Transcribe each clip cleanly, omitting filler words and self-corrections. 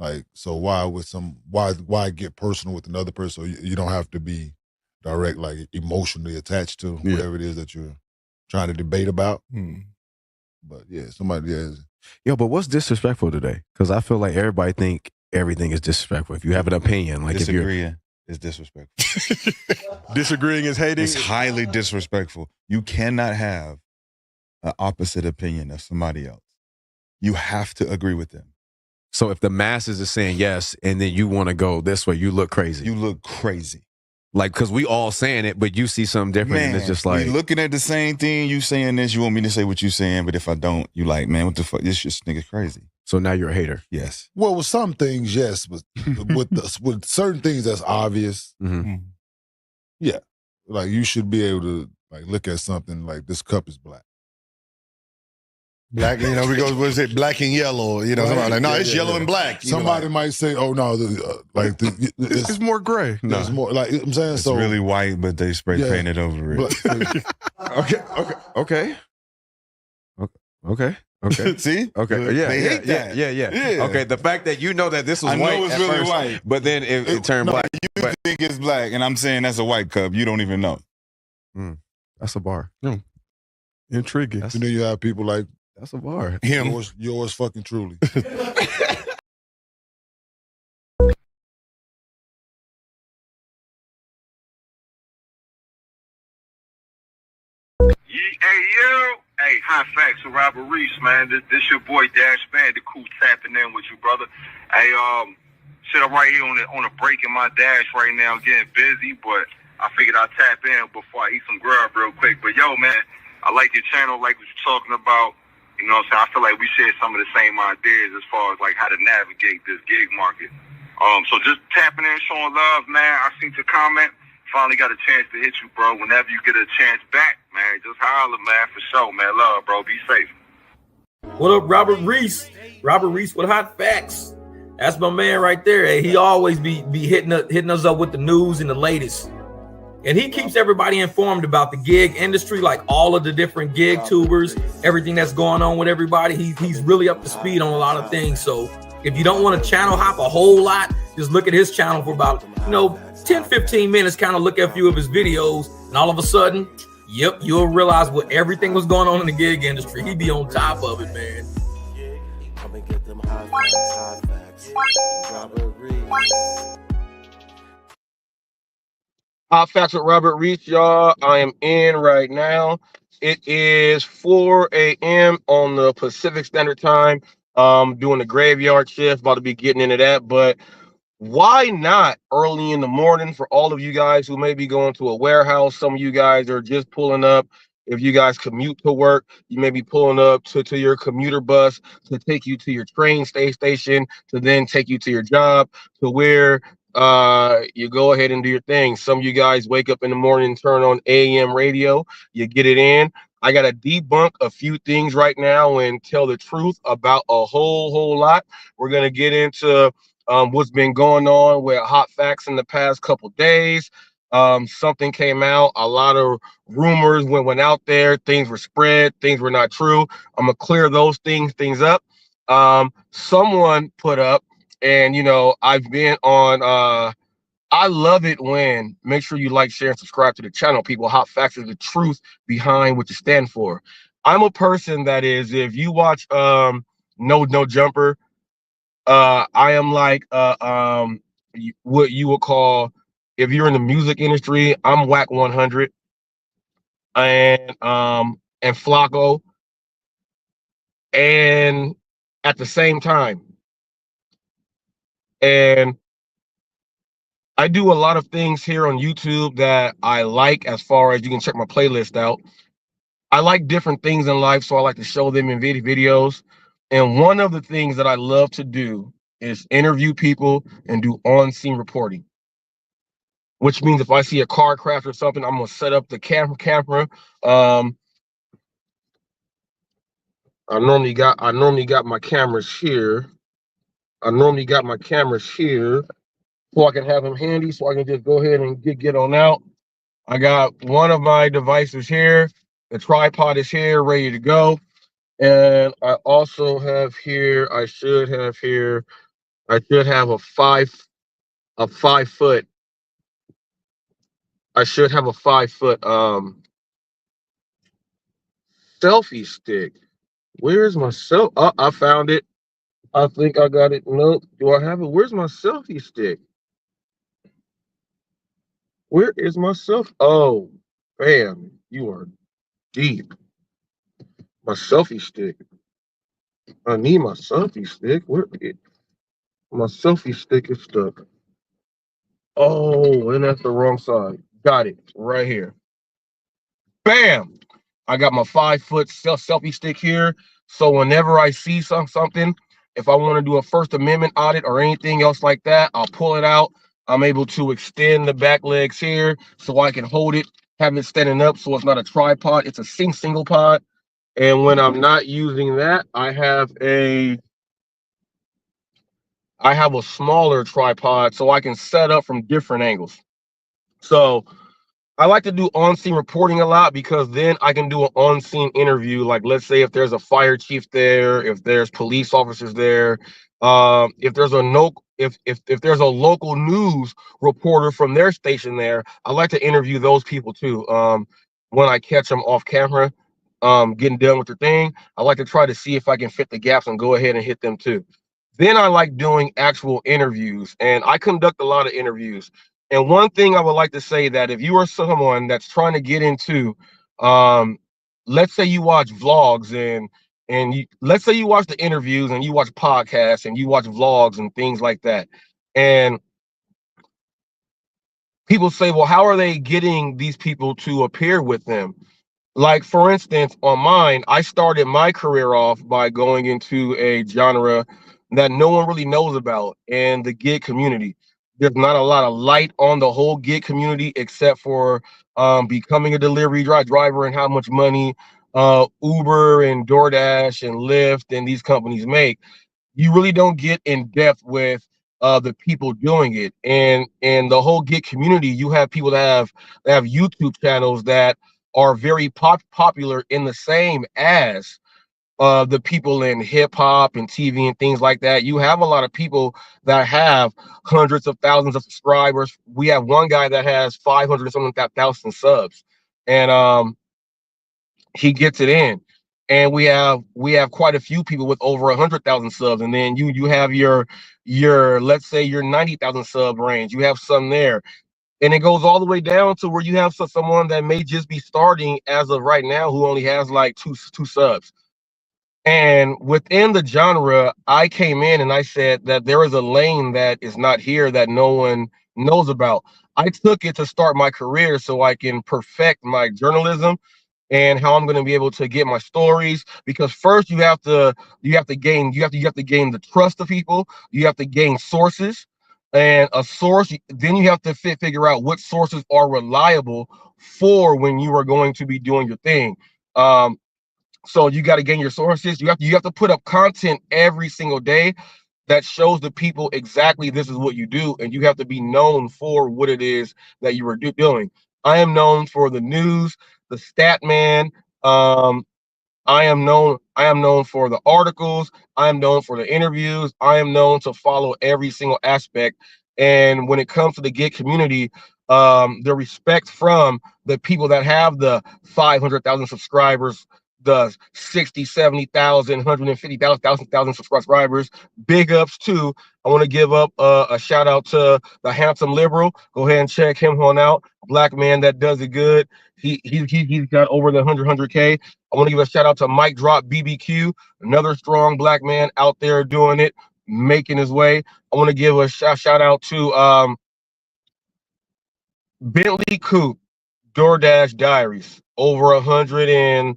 Like, so why get personal with another person? So you don't have to be direct, like emotionally attached to whatever it is that you're trying to debate about. But yeah, somebody has. Yo, but what's disrespectful today? Because I feel like everybody think everything is disrespectful. If you have an opinion, like disagreeing is disrespectful. Disagreeing is hating. It's highly disrespectful. You cannot have an opposite opinion of somebody else. You have to agree with them. So if the masses are saying yes, and then you want to go this way, you look crazy. You look crazy. Like, because we all saying it, but you see something different, and it's just like, we looking at the same thing. You saying this, you want me to say what you saying, but if I don't, you like, man, what the fuck? This just nigga crazy. So now you're a hater. Yes. Well, with some things, yes, but with certain things that's obvious, yeah, like you should be able to like look at something like this cup is black. Black, you know, because was it black and yellow? You know, somebody like, no, it's yellow and black. Somebody might say, "Oh no, it's more gray." No, it's more like I'm saying. It's really white, but they spray painted over it. Okay. See? Okay. Yeah. Okay. The fact that you know that this was white, know it's really white, but then it turned black. You think it's black, and I'm saying that's a white cup. You don't even know. That's a bar. Intriguing. And then you have people like. That's a bar. Yours fucking truly. Hey, yo. Hey, HotFacts with Robert Reese, man. This your boy Dash Bandicoot tapping in with you, brother. Hey, I'm right here on a break in my dash right now, getting busy, but I figured I'd tap in before I eat some grub real quick. But yo, man, I like your channel, like what you're talking about. You know what I'm saying? I feel like we share some of the same ideas as far as like how to navigate this gig market. So just tapping in, showing love, man. I seen your comment. Finally got a chance to hit you, bro. Whenever you get a chance back, man, just holler, man, for sure, man. Love, bro. Be safe. What up, Robert Reese? Robert Reese with HotFacts. That's my man right there. Hey, he always be hitting us up with the news and the latest. And he keeps everybody informed about the gig industry, like all of the different gig tubers, everything that's going on with everybody. He's really up to speed on a lot of things. So if you don't want to channel hop a whole lot, just look at his channel for about, 10, 15 minutes, kind of look at a few of his videos. And all of a sudden, you'll realize what everything was going on in the gig industry. He be on top of it, man. Come and get them hot facts. Robert Reese. HotFacts with Robert Reese, y'all. I am in right now. It is 4 a.m. on the Pacific Standard Time. Doing the graveyard shift, about to be getting into that. But why not early in the morning for all of you guys who may be going to a warehouse? Some of you guys are just pulling up. If you guys commute to work, you may be pulling up to your commuter bus to take you to your train station to then take you to your job, to where you go ahead and do your thing. Some of you guys wake up in the morning, turn on AM radio, you get it in. I got to debunk a few things right now and tell the truth about a whole lot. We're going to get into what's been going on with HotFacts in the past couple days. Something came out, a lot of rumors went out there, things were spread, things were not true. I'm going to clear those things up. Someone put up, and I've been on I love it when, make sure you like, share, and subscribe to the channel, people. HotFacts is the truth behind what you stand for. I'm a person that is, if you watch No Jumper, I am like what you would call, if you're in the music industry, I'm Whack 100 and Flacco, and at the same time. And I do a lot of things here on YouTube that I like, as far as you can check my playlist out. I like different things in life, so I like to show them in videos. And one of the things that I love to do is interview people and do on-scene reporting. Which means if I see a car crash or something, I'm gonna set up the camera. I normally got my cameras here. So I can have them handy, so I can just go ahead and get on out. I got one of my devices here. The tripod is here, ready to go. And I also have here, I I should have a 5 foot. I should have a 5 foot selfie stick. Where's my Oh, I found it. I think I got it. Nope. Do I have it? Where's my selfie stick? Where is my Oh, bam. You are deep. My selfie stick. I need my selfie stick. My selfie stick is stuck. Oh, and that's the wrong side. Got it right here. Bam! I got my 5 foot selfie stick here. So whenever I see something, if I want to do a First Amendment audit or anything else like that, I'll pull it out. I'm able to extend the back legs here so I can hold it, have it standing up so it's not a tripod. It's a single pod. And when I'm not using that, I have a smaller tripod so I can set up from different angles. So I like to do on-scene reporting a lot because then I can do an on-scene interview. Like, let's say if there's a fire chief there, if there's police officers there, if there's if there's a local news reporter from their station there, I like to interview those people too. When I catch them off camera, getting done with their thing, I like to try to see if I can fit the gaps and go ahead and hit them too. Then I like doing actual interviews, and I conduct a lot of interviews. And one thing I would like to say that if you are someone that's trying to get into, let's say you watch vlogs let's say you watch the interviews and you watch podcasts and you watch vlogs and things like that, and people say, well, how are they getting these people to appear with them? Like, for instance, on mine, I started my career off by going into a genre that no one really knows about in the gig community. There's not a lot of light on the whole gig community except for becoming a delivery driver and how much money Uber and DoorDash and Lyft and these companies make. You really don't get in depth with the people doing it. And the whole gig community, you have people that have YouTube channels that are very popular in the same as the people in hip hop and TV and things like that. You have a lot of people that have hundreds of thousands of subscribers. We have one guy that has 500 something thousand subs, and he gets it in. And we have quite a few people with over 100,000 subs, and then you have your let's say your 90,000 sub range. You have some there. And it goes all the way down to where you have someone that may just be starting as of right now who only has like two subs. And within the genre, I came in and I said that there is a lane that is not here that no one knows about. I took it to start my career so I can perfect my journalism and how I'm going to be able to get my stories. Because first you have to gain the trust of people. You have to gain sources, and a source. Then you have to figure out what sources are reliable for when you are going to be doing your thing. So you got to gain your sources. You have to put up content every single day that shows the people exactly this is what you do, and you have to be known for what it is that you are doing. I am known for the news, the stat man. I am known for the articles. I am known for the interviews. I am known to follow every single aspect. And when it comes to the gig community, the respect from the people that have the 500,000 subscribers, the 60, 70,000, 150,000 subscribers, big ups too. I want to give up a shout out to the handsome liberal. Go ahead and check him on out. Black man that does it good. He's got over the 100K. I want to give a shout out to Mike Drop BBQ, another strong black man out there doing it, making his way. I want to give a shout out to Bentley Coupe, DoorDash Diaries, over 100 and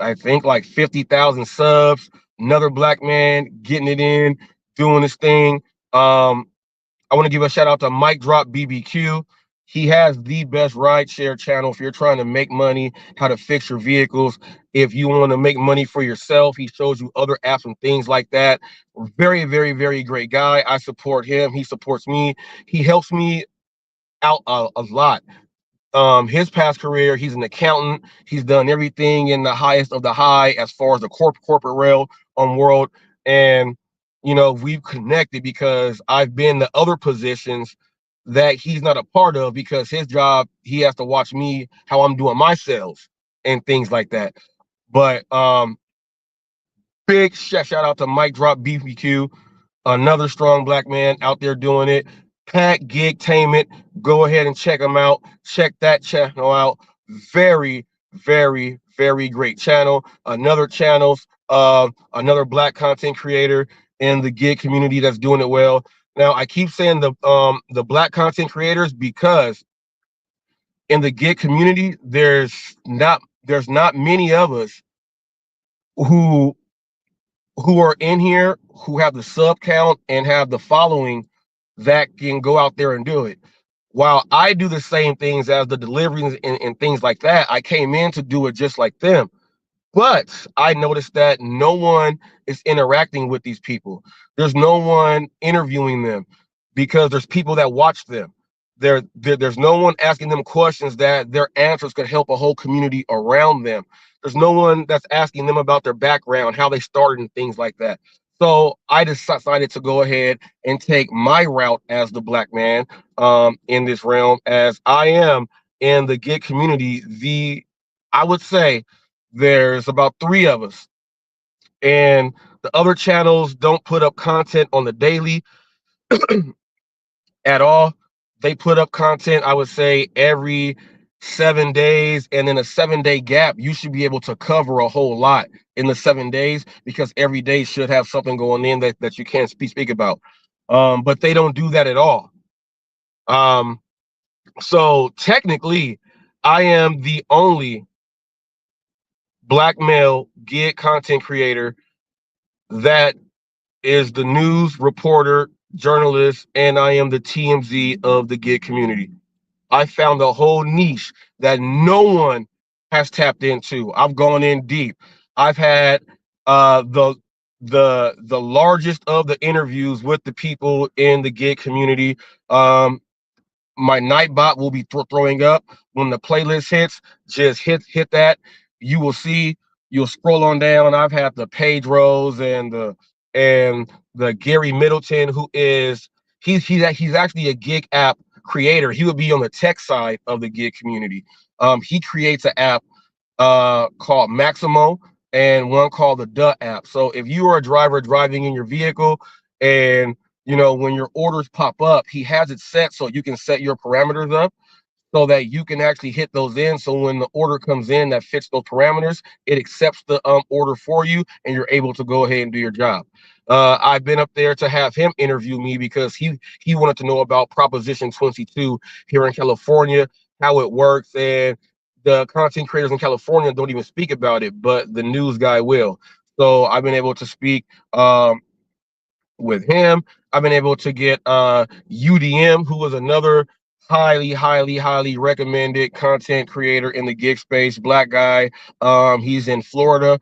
I think like 50,000 subs. Another black man getting it in, doing his thing. I want to give a shout out to Mike Drop BBQ. He has the best rideshare channel if you're trying to make money, how to fix your vehicles. If you want to make money for yourself, he shows you other apps and things like that. Very, very, very great guy. I support him. He supports me. He helps me out a lot. His past career, he's an accountant. He's done everything in the highest of the high as far as the corporate rail on world. And we've connected because I've been the other positions that he's not a part of, because his job, he has to watch me, how I'm doing my sales and things like that. But big shout out to Mike Drop BBQ, another strong black man out there doing it. Pat Gigtainment, go ahead and check him out. Check that channel out. Very, very, very great channel. Another black content creator in the gig community that's doing it well. Now, I keep saying the black content creators because in the gig community, there's not many of us who are in here who have the sub count and have the following that can go out there and do it. While I do the same things as the deliveries and things like that, I came in to do it just like them. But I noticed that no one is interacting with these people. There's no one interviewing them because there's people that watch them. There's no one asking them questions that their answers could help a whole community around them. There's no one that's asking them about their background, how they started, and things like that. So I decided to go ahead and take my route as the black man in this realm, as I am in the gig community. I would say there's about 3 of us, and the other channels don't put up content on the daily at all. They put up content, I would say, every 7 days, and in a 7-day gap, you should be able to cover a whole lot in the 7 days, because every day should have something going in that you can't speak about. But they don't do that at all. So technically, I am the only black male gig content creator that is the news reporter, journalist, and I am the TMZ of the gig community. I found a whole niche that no one has tapped into. I've gone in deep. I've had the largest of the interviews with the people in the gig community. My Nightbot will be throwing up when the playlist hits. Just hit that. You will see. You'll scroll on down. I've had the Pedros and the Gary Middleton, who is he's actually a gig app creator. He would be on the tech side of the gig community. He creates an app called Maximo and one called the Duh app. So if you are a driver driving in your vehicle and when your orders pop up, he has it set so you can set your parameters up so that you can actually hit those in. So when the order comes in that fits those parameters, it accepts the order for you and you're able to go ahead and do your job. I've been up there to have him interview me because he wanted to know about Proposition 22 here in California, how it works, and the content creators in California don't even speak about it, but the news guy will. So I've been able to speak with him. I've been able to get UDM, who was another highly recommended content creator in the gig space, black guy. He's in Florida.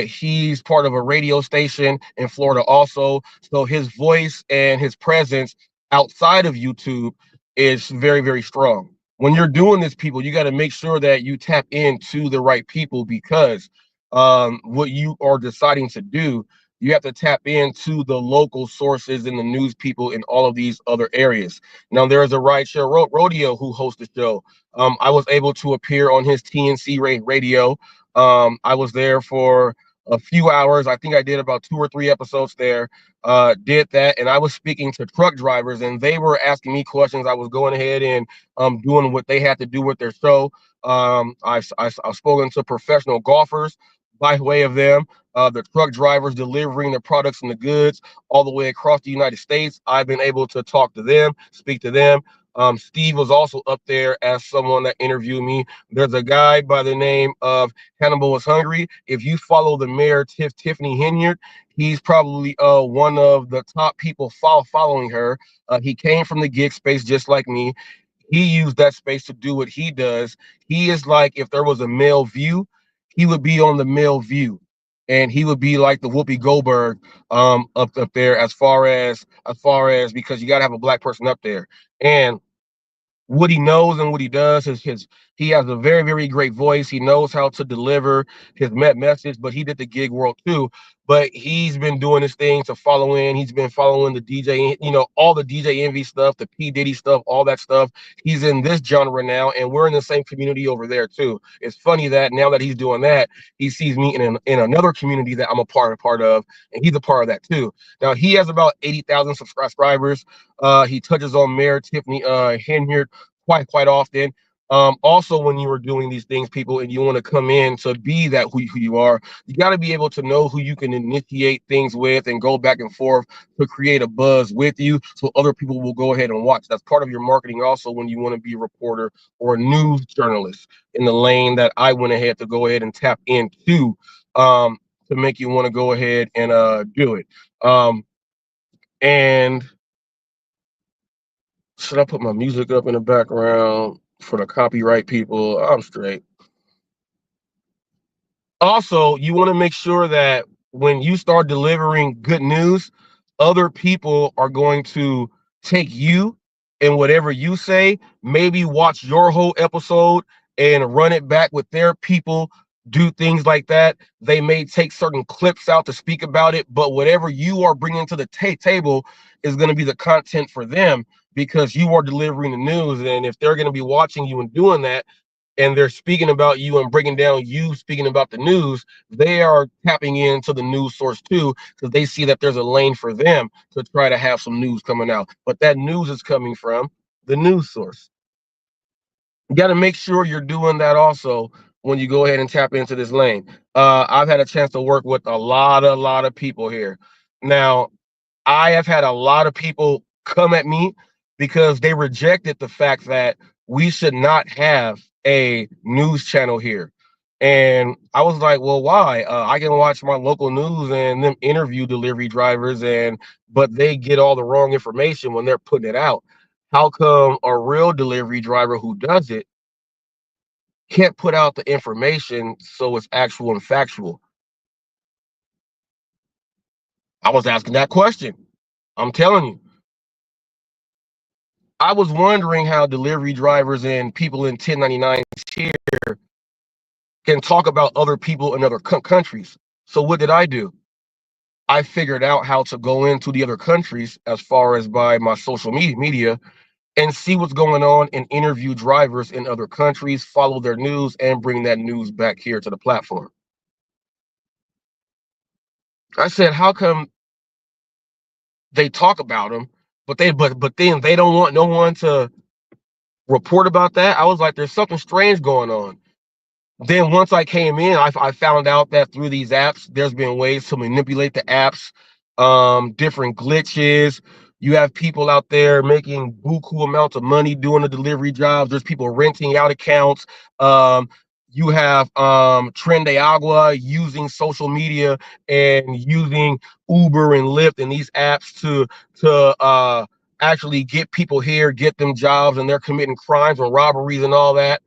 He's part of a radio station in Florida also. So his voice and his presence outside of YouTube is very, very strong. When you're doing this, people, you got to make sure that you tap into the right people, because what you are deciding to do, you have to tap into the local sources and the news people in all of these other areas. Now, there is a rideshare rodeo who hosts the show. I was able to appear on his TNC radio. I was there for a few hours. I think I did about 2 or 3 episodes there. Did that, and I was speaking to truck drivers, and they were asking me questions. I was going ahead and doing what they had to do with their show. I've spoken to professional golfers by way of them. The truck drivers delivering the products and the goods all the way across the United States. I've been able to talk to them, speak to them. Steve was also up there as someone that interviewed me. There's a guy by the name of Hannibal is Hungry. If you follow the mayor, Tiffany Henyard, he's probably one of the top people following her. He came from the gig space just like me. He used that space to do what he does. He is like, if there was a male view, he would be on the male view. And he would be like the Whoopi Goldberg up there as far as because you got to have a black person up there. And what he knows and what he does is he has a very, very great voice. He knows how to deliver his message, but he did the gig world too. but he's been doing his thing to follow in. He's been following the DJ, all the DJ Envy stuff, the P Diddy stuff, all that stuff. He's in this genre now, and we're in the same community over there too. It's funny that now that he's doing that, he sees me in another community that I'm a part of, and he's a part of that too. Now he has about 80,000 subscribers. He touches on Mayor Tiffany Henry quite often. Also, when you are doing these things, people, and you want to come in to be that who you are, you got to be able to know who you can initiate things with and go back and forth to create a buzz with you, so other people will go ahead and watch. That's part of your marketing also when you want to be a reporter or a news journalist in the lane that I went ahead to go ahead and tap into, to make you want to go ahead and do it. And should I put my music up in the background for the copyright people? I'm straight. Also, you want to make sure that when you start delivering good news, other people are going to take you and whatever you say, maybe watch your whole episode and run it back with their people, do things like that. They may take certain clips out to speak about it, but whatever you are bringing to the table is going to be the content for them, because you are delivering the news. And if they're going to be watching you and doing that, and they're speaking about you and breaking down you speaking about the news, they are tapping into the news source too, because they see that there's a lane for them to try to have some news coming out. But that news is coming from the news source. You got to make sure you're doing that also when you go ahead and tap into this lane. I've had a chance to work with a lot of people here. Now, I have had a lot of people come at me because they rejected the fact that we should not have a news channel here. And I was like, well, why? I can watch my local news and them interview delivery drivers, but they get all the wrong information when they're putting it out. How come a real delivery driver who does it can't put out the information so it's actual and factual? I was asking that question. I'm telling you. I was wondering how delivery drivers and people in 1099s here can talk about other people in other countries. So what did I do? I figured out how to go into the other countries as far as by my social media and see what's going on and interview drivers in other countries, follow their news, and bring that news back here to the platform. I said, how come they talk about them, but then they don't want no one to report about that? I was like, there's something strange going on. Then once I came in, I found out that through these apps, there's been ways to manipulate the apps, different glitches. You have people out there making buku amounts of money doing the delivery jobs. There's people renting out accounts. You have Agua using social media and using Uber and Lyft and these apps to actually get people here, get them jobs, and they're committing crimes and robberies and all that.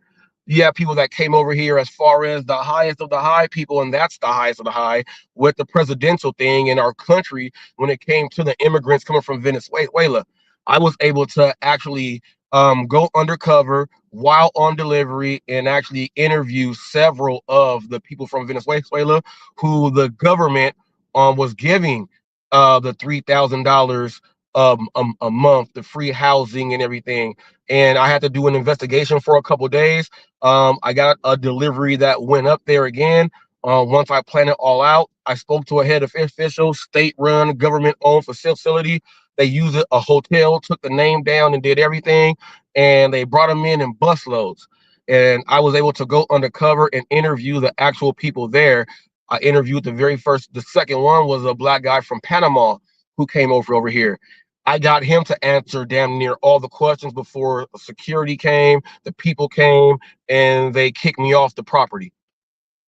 You have people that came over here as far as the highest of the high people, and that's the highest of the high with the presidential thing in our country. When it came to the immigrants coming from Venezuela, I was able to actually go undercover while on delivery and actually interview several of the people from Venezuela who the government was giving the $3,000 a month, the free housing and everything. And I had to do an investigation for a couple of days. I got a delivery that went up there again. Once I planned it all out, I spoke to a head of official, state-run, government-owned facility. They used a hotel, took the name down and did everything, and they brought them in busloads. And I was able to go undercover and interview the actual people there. I interviewed the second one was a black guy from Panama who came over here. I got him to answer damn near all the questions before security came, the people came, and they kicked me off the property.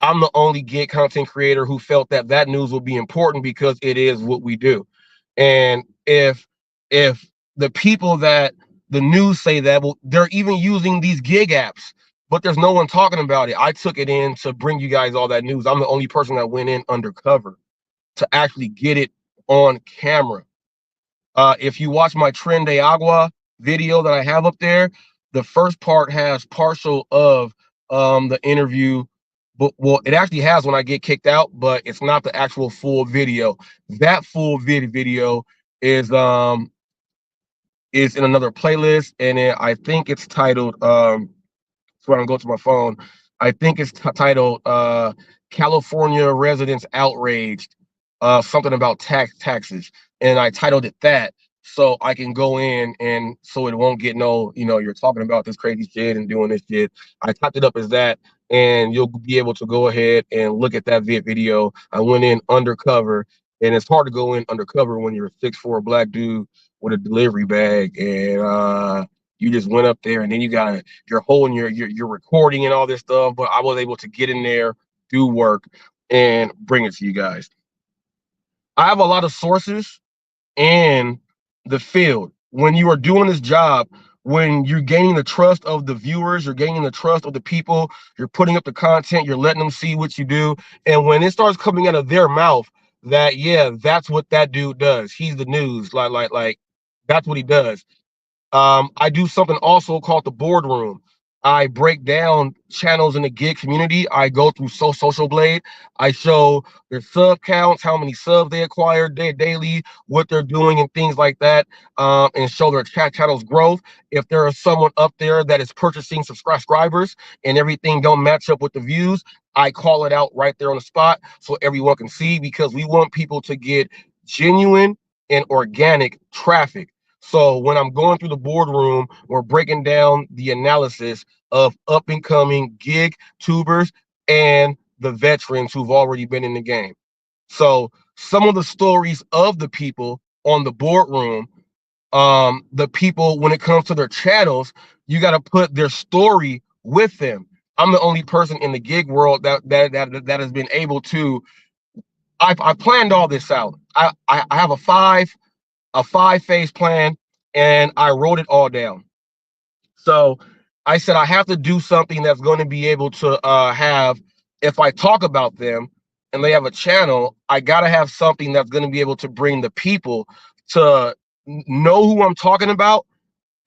I'm the only gig content creator who felt that news would be important because it is what we do. And if the people that the news say that, well, they're even using these gig apps, but there's no one talking about it. I took it in to bring you guys all that news. I'm the only person that went in undercover to actually get it on camera. If you watch my Agua video that I have up there, the first part has partial of the interview But well, it actually has when I get kicked out, but it's not the actual full video. That full video is in another playlist, and I think it's titled so when I go to my phone, I think it's titled California Residents Outraged, something about taxes. And I titled it that so I can go in and so it won't get no, you're talking about this crazy shit and doing this shit. I typed it up as that, and you'll be able to go ahead and look at that video. I went in undercover, and it's hard to go in undercover when you're a 6'4" black dude with a delivery bag, and you just went up there, and then you're holding your recording and all this stuff. But I was able to get in there, do work, and bring it to you guys. I have a lot of sources in the field. When you are doing this job, when you're gaining the trust of the viewers, you're gaining the trust of the people, you're putting up the content, you're letting them see what you do. And when it starts coming out of their mouth that, yeah, that's what that dude does. He's the news. Like that's what he does. I do something also called the boardroom. I break down channels in the gig community. I go through Social Blade. I show their sub counts, how many subs they acquired daily, what they're doing, and things like that, and show their channels growth. If there is someone up there that is purchasing subscribers and everything don't match up with the views, I call it out right there on the spot so everyone can see, because we want people to get genuine and organic traffic. So when I'm going through the boardroom, we're breaking down the analysis of up and coming gig tubers and the veterans who've already been in the game. So some of the stories of the people on the boardroom, the people, when it comes to their channels, you got to put their story with them. I'm the only person in the gig world that has been able to. I planned all this out. I have a five-phase plan, and I wrote it all down. So I said I have to do something that's going to be able to have, if I talk about them and they have a channel, I got to have something that's going to be able to bring the people to know who I'm talking about,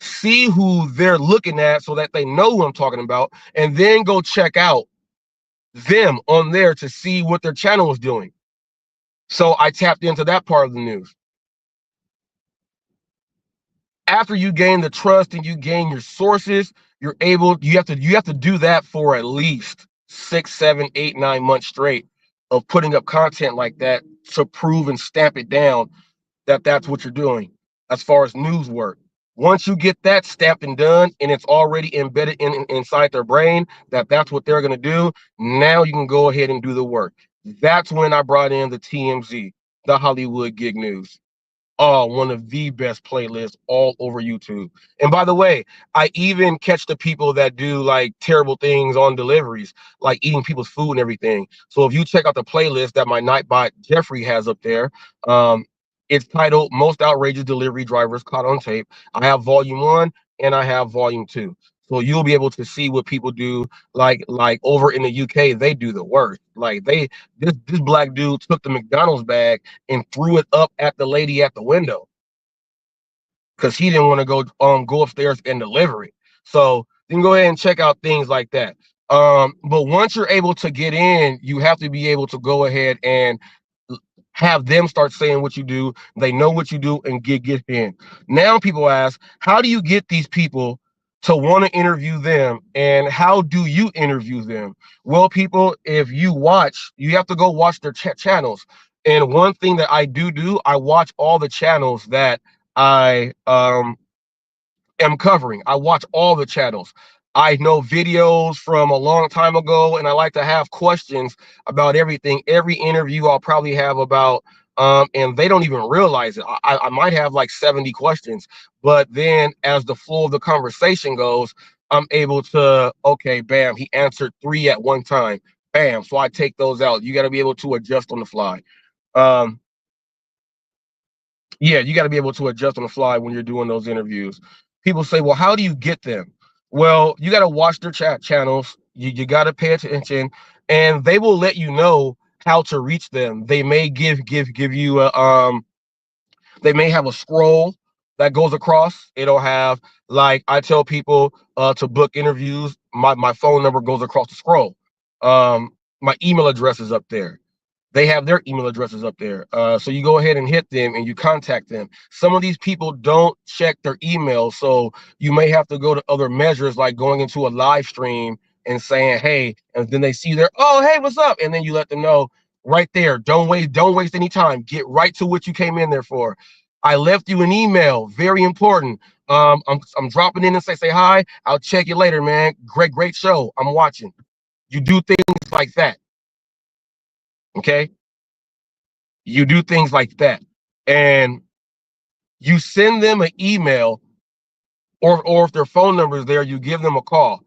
see who they're looking at so that they know who I'm talking about, and then go check out them on there to see what their channel is doing. So I tapped into that part of the news. After you gain the trust and you gain your sources, you have to do that for at least 6, 7, 8, 9 months straight of putting up content like that to prove and stamp it down that that's what you're doing as far as news work. Once you get that stamped and done, and it's already embedded inside their brain that that's what they're going to do, now you can go ahead and do the work. That's when I brought in the TMZ, the Hollywood Gig News. Oh, one of the best playlists all over YouTube. And by the way, I even catch the people that do like terrible things on deliveries, like eating people's food and everything. So if you check out the playlist that my Nightbot Jeffrey has up there, it's titled Most Outrageous Delivery Drivers Caught on Tape. I have volume 1 and I have volume 2. So you'll be able to see what people do. Like over in the UK, they do the worst. Like this black dude took the McDonald's bag and threw it up at the lady at the window because he didn't want to go upstairs and deliver it. So you can go ahead and check out things like that. But once you're able to get in, you have to be able to go ahead and have them start saying what you do. They know what you do and get in. Now people ask, how do you get these people to want to interview them, and how do you interview them? Well, people, if you watch, you have to go watch their channels. And one thing that I do, I watch all the channels that I am covering. I watch all the channels. I know videos from a long time ago, and I like to have questions about everything. Every interview I'll probably have about, and they don't even realize it. I might have like 70 questions, but then as the flow of the conversation goes, I'm able to, okay, bam, he answered 3 at one time. Bam, so I take those out. You got to be able to adjust on the fly. Yeah, you got to be able to adjust on the fly when you're doing those interviews. People say, well, how do you get them? Well, you got to watch their channels. You got to pay attention, and they will let you know how to reach them. They may give you a they may have a scroll that goes across. It'll have, like, I tell people to book interviews. My phone number goes across the scroll. my email address is up there. They have their email addresses up there. So you go ahead and hit them and you contact them. Some of these people don't check their email, so you may have to go to other measures like going into a live stream and saying, hey, and then they see their, oh, hey, what's up? And then you let them know right there. Don't waste any time. Get right to what you came in there for. I left you an email. Very important. I'm dropping in and say hi. I'll check you later, man. Great show. I'm watching. You do things like that. Okay, you do things like that, and you send them an email, or if their phone number is there, you give them a call,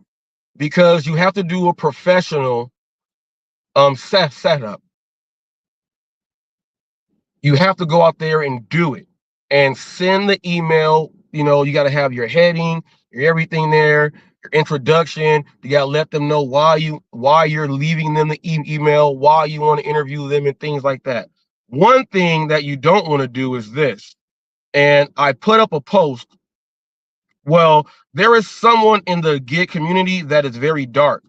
because you have to do a professional setup. You have to go out there and do it and send the email. You know, you got to have your heading, your everything there, your introduction. You got to let them know why you're leaving them the email, why you want to interview them, and things like that. One thing that you don't want to do is this, and I put up a post. Well, there is someone in the gig community that is very dark,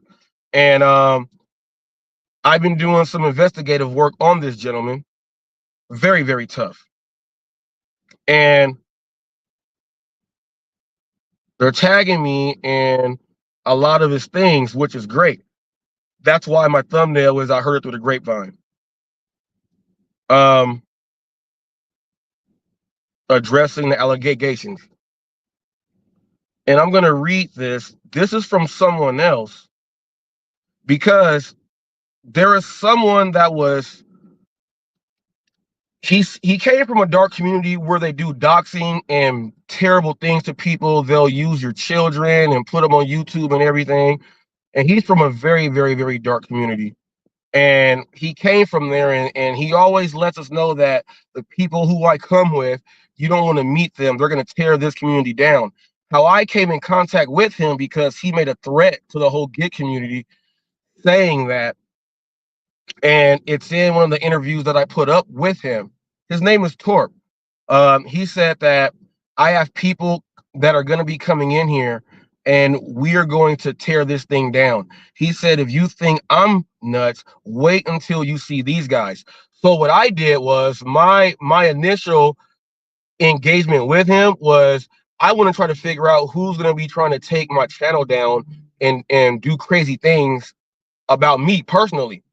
and I've been doing some investigative work on this gentleman. Very, very tough. And they're tagging me in a lot of his things, which is great. That's why my thumbnail is I heard it through the grapevine. Addressing the allegations. And I'm going to read this. This is from someone else, because there is someone that was, he came from a dark community where they do doxing and terrible things to people. They'll use your children and put them on YouTube and everything. And he's from a very, very, very dark community. And he came from there, and he always lets us know that the people who I come with, you don't want to meet them. They're going to tear this community down. How I came in contact with him, because he made a threat to the whole gig community saying that, and it's in one of the interviews that I put up with him. His name is Torp. He said that I have people that are going to be coming in here, and we are going to tear this thing down. He said, if you think I'm nuts, wait until you see these guys. So what I did was, my initial engagement with him was, I want to try to figure out who's going to be trying to take my channel down and do crazy things about me personally.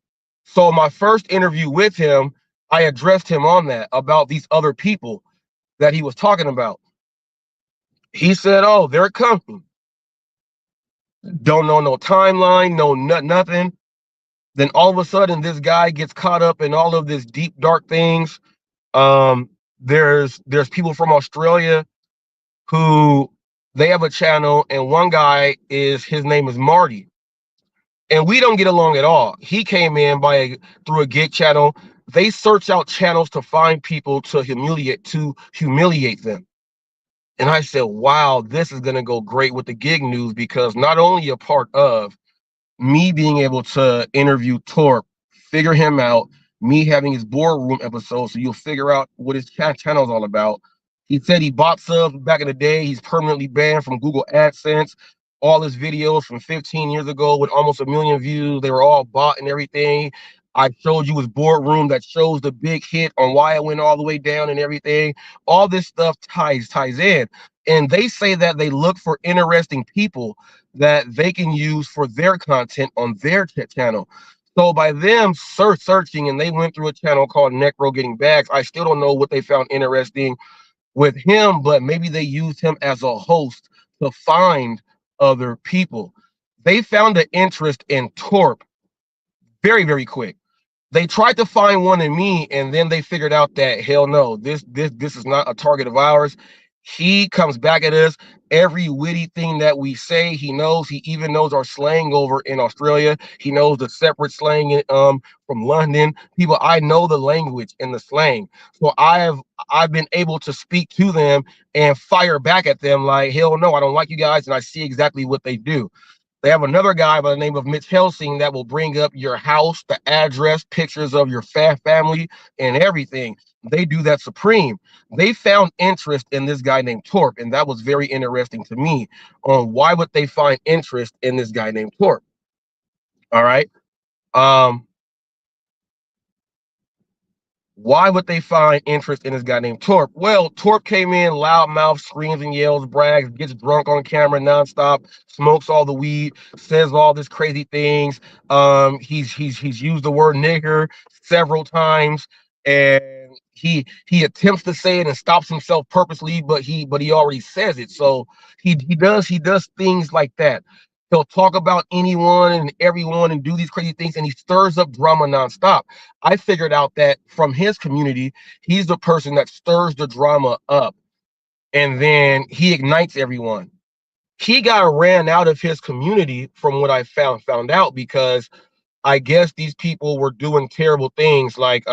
So my first interview with him, I addressed him on that, about these other people that he was talking about. He said, oh, they're coming. Don't know no timeline, no nothing. Then all of a sudden, this guy gets caught up in all of this deep, dark things. There's people from Australia who, they have a channel, and one guy his name is Marty. And we don't get along at all. He came in through a gig channel. They search out channels to find people to humiliate them. And I said, wow, this is going to go great with the gig news, because not only a part of me being able to interview Torp, figure him out, me having his boardroom episode, so you'll figure out what his channel is all about. He said he bought subs back in the day. He's permanently banned from Google AdSense. All his videos from 15 years ago with almost 1 million views, they were all bought and everything. I showed you his boardroom that shows the big hit on why I went all the way down and everything. All this stuff ties in. And they say that they look for interesting people that they can use for their content on their channel. So by them searching, and they went through a channel called Necro Getting Bags. I still don't know what they found interesting with him, but maybe they used him as a host to find other people. They found an interest in Torp very, very quick. They tried to find one in me, and then they figured out that, hell no, this is not a target of ours. He comes back at us. Every witty thing that we say, he knows. He even knows our slang over in Australia. He knows the separate slang from London. People, I know the language and the slang. So I've been able to speak to them and fire back at them like, hell no, I don't like you guys, and I see exactly what they do. They have another guy by the name of Mitch Helsing that will bring up your house, the address, pictures of your family, and everything. They do that supreme. They found interest in this guy named Torp, and that was very interesting to me on why would they find interest in this guy named Torp. All right. Why would they find interest in this guy named Torp? Well, Torp came in, loudmouth, screams and yells, brags, gets drunk on camera nonstop, smokes all the weed, says all this crazy things. He's used the word nigger several times, and he attempts to say it and stops himself purposely, but he already says it. So he does things like that. He'll talk about anyone and everyone and do these crazy things, and he stirs up drama nonstop. I figured out that from his community, he's the person that stirs the drama up, and then he ignites everyone. He got ran out of his community from what I found out, because I guess these people were doing terrible things like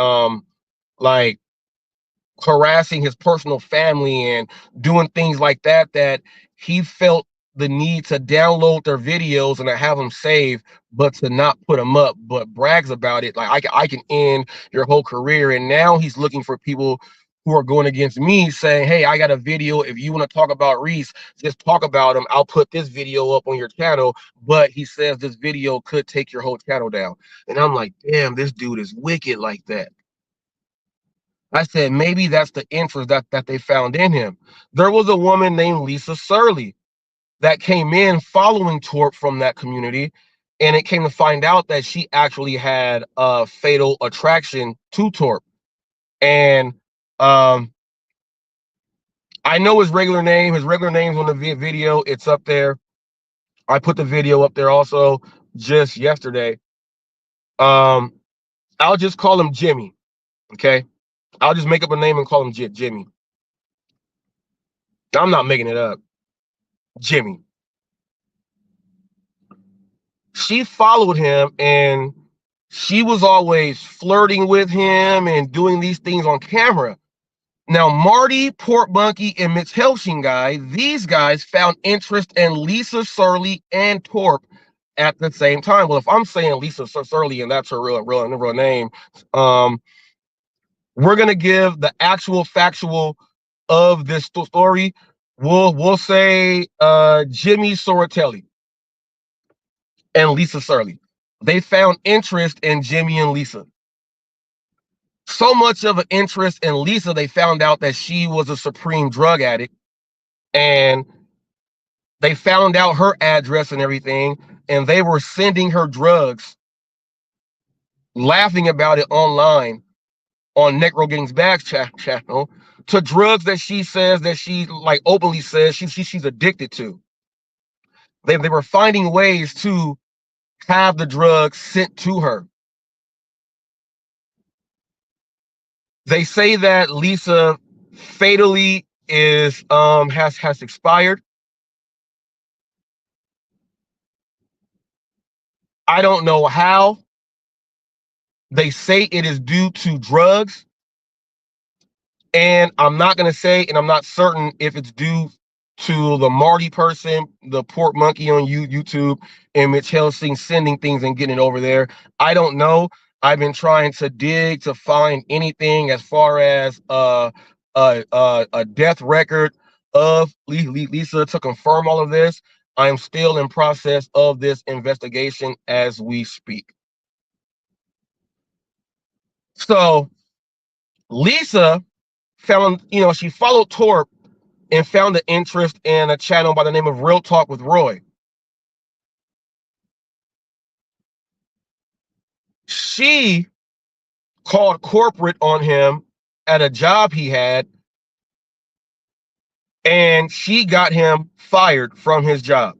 harassing his personal family and doing things like that, that he felt the need to download their videos and to have them saved, but to not put them up, but brags about it. Like, I can end your whole career. And now he's looking for people who are going against me, saying, hey, I got a video. If you want to talk about Reese, just talk about him. I'll put this video up on your channel. But he says this video could take your whole channel down. And I'm like, damn, this dude is wicked like that. I said, maybe that's the interest that they found in him. There was a woman named Lisa Surley that came in following Torp from that community, and it came to find out that she actually had a fatal attraction to Torp. And I know his regular name. His regular name's on the video. It's up there. I put the video up there also just yesterday. I'll just call him Jimmy, okay? I'll just make up a name and call him Jimmy. I'm not making it up. Jimmy. She followed him, and she was always flirting with him and doing these things on camera. Now, Marty, Port Monkey, and Mitch Helsing guy, these guys found interest in Lisa Surley and Torp at the same time. Well, if I'm saying Lisa Surley and that's her real name, we're gonna give the actual factual of this story. We'll say Jimmy Soratelli and Lisa Surley. They found interest in Jimmy and Lisa. So much of an interest in Lisa, they found out that she was a supreme drug addict, and they found out her address and everything, and they were sending her drugs, laughing about it online on Necro Gang's Bags channel, to drugs that she says that she, like, openly says she's addicted to. They were finding ways to have the drugs sent to her. They say that Lisa fatally is has expired. I don't know how. They say it is due to drugs, and I'm not gonna say, and I'm not certain if it's due to the Marty person, the Port Monkey on YouTube, and Mitch Helsing sending things and getting it over there. I don't know. I've been trying to dig to find anything as far as a death record of Lisa to confirm all of this. I am still in process of this investigation as we speak. So Lisa found, she followed Torp and found an interest in a channel by the name of Real Talk with Roy. She called corporate on him at a job he had, and she got him fired from his job.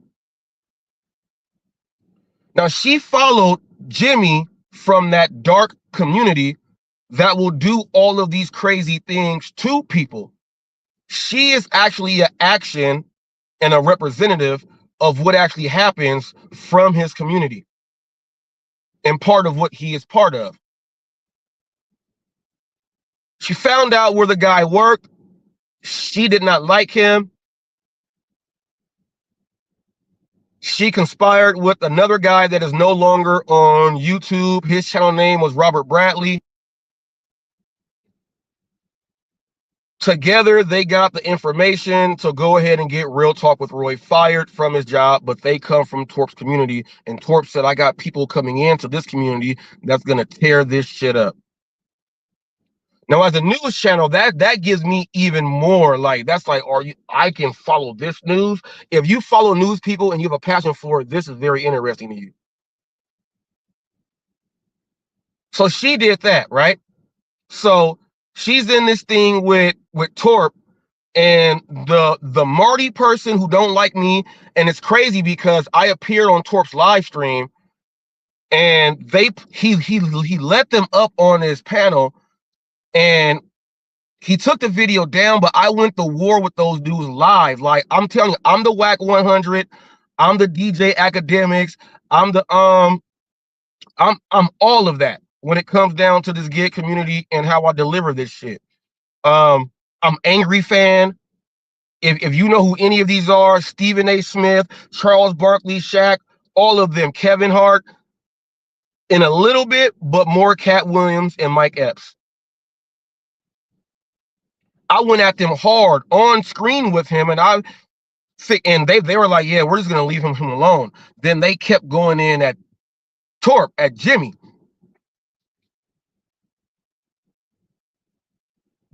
Now, she followed Jimmy from that dark community that will do all of these crazy things to people. She is actually an action and a representative of what actually happens from his community and part of what he is part of. She found out where the guy worked. She did not like him. She conspired with another guy that is no longer on YouTube. His channel name was Robert Bradley, Together, they got the information to go ahead and get Real Talk with Roy fired from his job, but they come from Torp's community, and Torp said, I got people coming into this community that's going to tear this shit up. Now, as a news channel, that gives me even more, like, that's like, I can follow this news. If you follow news people and you have a passion for it, this is very interesting to you. So she did that, right? So she's in this thing with Torp, and the Marty person who don't like me, and it's crazy because I appeared on Torp's live stream, and he let them up on his panel, and he took the video down, but I went to war with those dudes live. Like, I'm telling you, I'm the WAC 100, I'm the DJ Academics, I'm the I'm all of that when it comes down to this gig community and how I deliver this shit. I'm Angry Fan. If you know who any of these are, Stephen A. Smith, Charles Barkley, Shaq, all of them, Kevin Hart, in a little bit, but more Cat Williams and Mike Epps. I went at them hard on screen with him, and they were like, yeah, we're just gonna leave him alone. Then they kept going in at Torp, at Jimmy.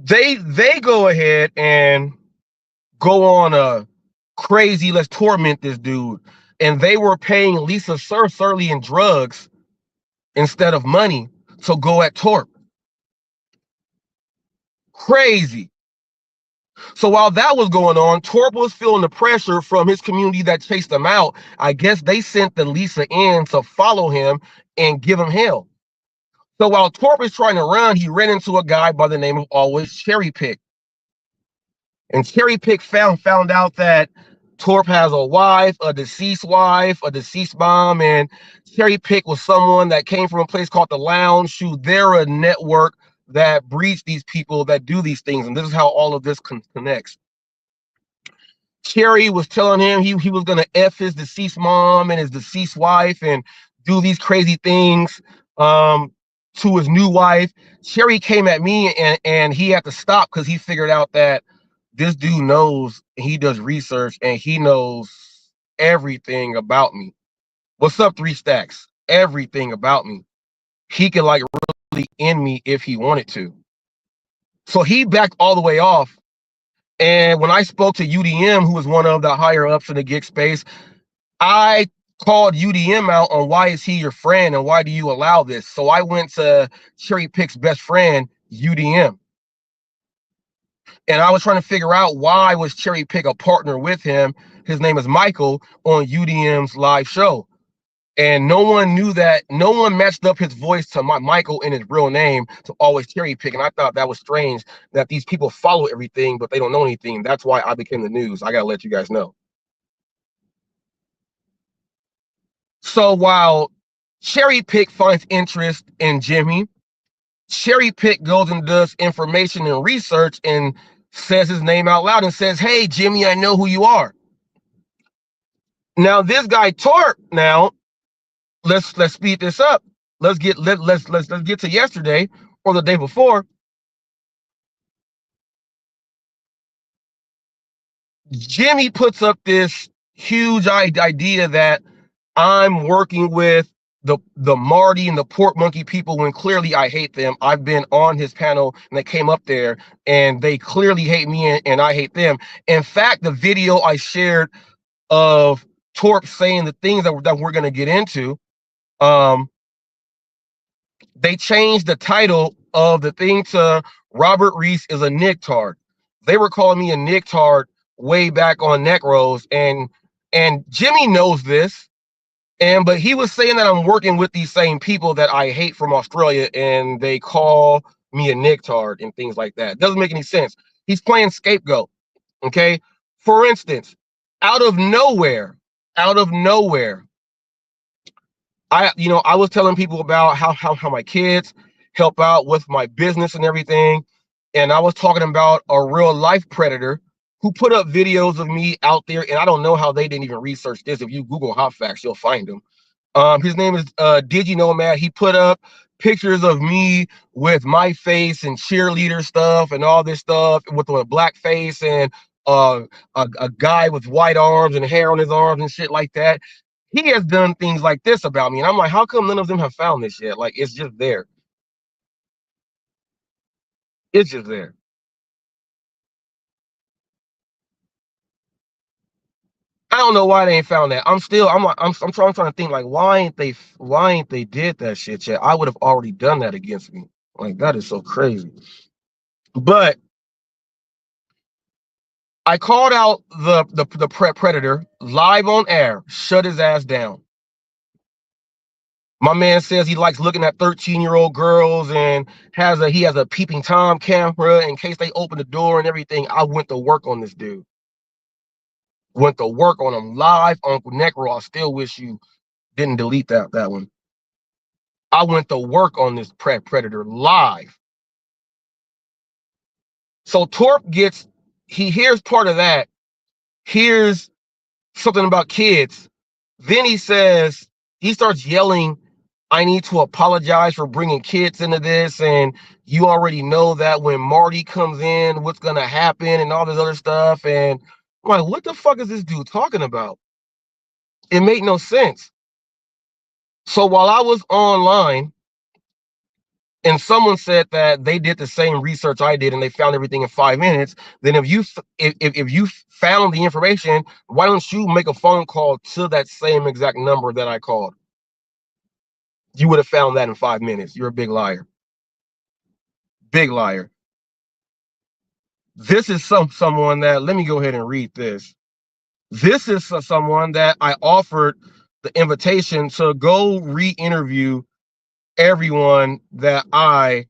They go ahead and go on a crazy, let's torment this dude. And they were paying Lisa Surly in drugs instead of money to go at Torp. Crazy. So while that was going on, Torp was feeling the pressure from his community that chased him out. I guess they sent the Lisa in to follow him and give him hell. So while Torp is trying to run, he ran into a guy by the name of Always Cherry Pick. And Cherry Pick found out that Torp has a wife, a deceased mom, and Cherry Pick was someone that came from a place called The Lounge. They're a network that breeds these people that do these things, and this is how all of this connects. Cherry was telling him he was gonna F his deceased mom and his deceased wife and do these crazy things to his new wife. Cherry came at me, and he had to stop because he figured out that this dude knows, he does research, and he knows everything about me. What's up, 3 Stacks? Everything about me. He could like really end me if he wanted to. So he backed all the way off. And when I spoke to UDM, who was one of the higher ups in the gig space, I called UDM out on why is he your friend and why do you allow this? So I went to Cherry Pick's best friend, UDM. And I was trying to figure out why was Cherry Pick a partner with him. His name is Michael on UDM's live show. And no one knew that, no one matched up his voice to Michael in his real name to Always Cherry Pick. And I thought that was strange that these people follow everything, but they don't know anything. That's why I became the news. I got to let you guys know. So while Cherry Pick finds interest in Jimmy, Cherry Pick goes and does information and research and says his name out loud and says, hey, Jimmy, I know who you are. Now, this guy Torp, now, let's speed this up. Let's get to yesterday or the day before. Jimmy puts up this huge idea that I'm working with the Marty and the Pork Monkey people when clearly I hate them. I've been on his panel and they came up there and they clearly hate me and I hate them. In fact, the video I shared of Torp saying the things that we're going to get into, they changed the title of the thing to Robert Reese is a nicktard. They were calling me a nicktard way back on Necros, and Jimmy knows this. But he was saying that I'm working with these same people that I hate from Australia, and they call me a nicktard and things like that. Doesn't make any sense. He's playing scapegoat. Okay. For instance, out of nowhere, I was telling people about how my kids help out with my business and everything. And I was talking about a real life predator who put up videos of me out there, and I don't know how they didn't even research this. If you Google HotFacts, you'll find him. His name is Digi Nomad. He put up pictures of me with my face and cheerleader stuff and all this stuff with a black face and a guy with white arms and hair on his arms and shit like that. He has done things like this about me. And I'm like, how come none of them have found this yet? Like, it's just there. It's just there. I don't know why they ain't found that. I'm trying to think, like, why ain't they did that shit yet? I would have already done that against me. Like, that is so crazy. But I called out the predator live on air, shut his ass down. My man says he likes looking at 13-year-old girls and he has a peeping Tom camera in case they open the door and everything. I went to work on this dude. Went to work on him live, Uncle Necro. I still wish you didn't delete that one. I went to work on this predator live. So Torp he hears part of that, hears something about kids. Then he starts yelling, I need to apologize for bringing kids into this. And you already know that when Marty comes in, what's going to happen and all this other stuff. And I'm like, what the fuck is this dude talking about? It made no sense. So while I was online and someone said that they did the same research I did and they found everything in 5 minutes, then if you found the information, why don't you make a phone call to that same exact number that I called? You would have found that in 5 minutes. You're a big liar. Big liar. This is someone that, let me go ahead and read this. This is someone that I offered the invitation to go re-interview everyone that I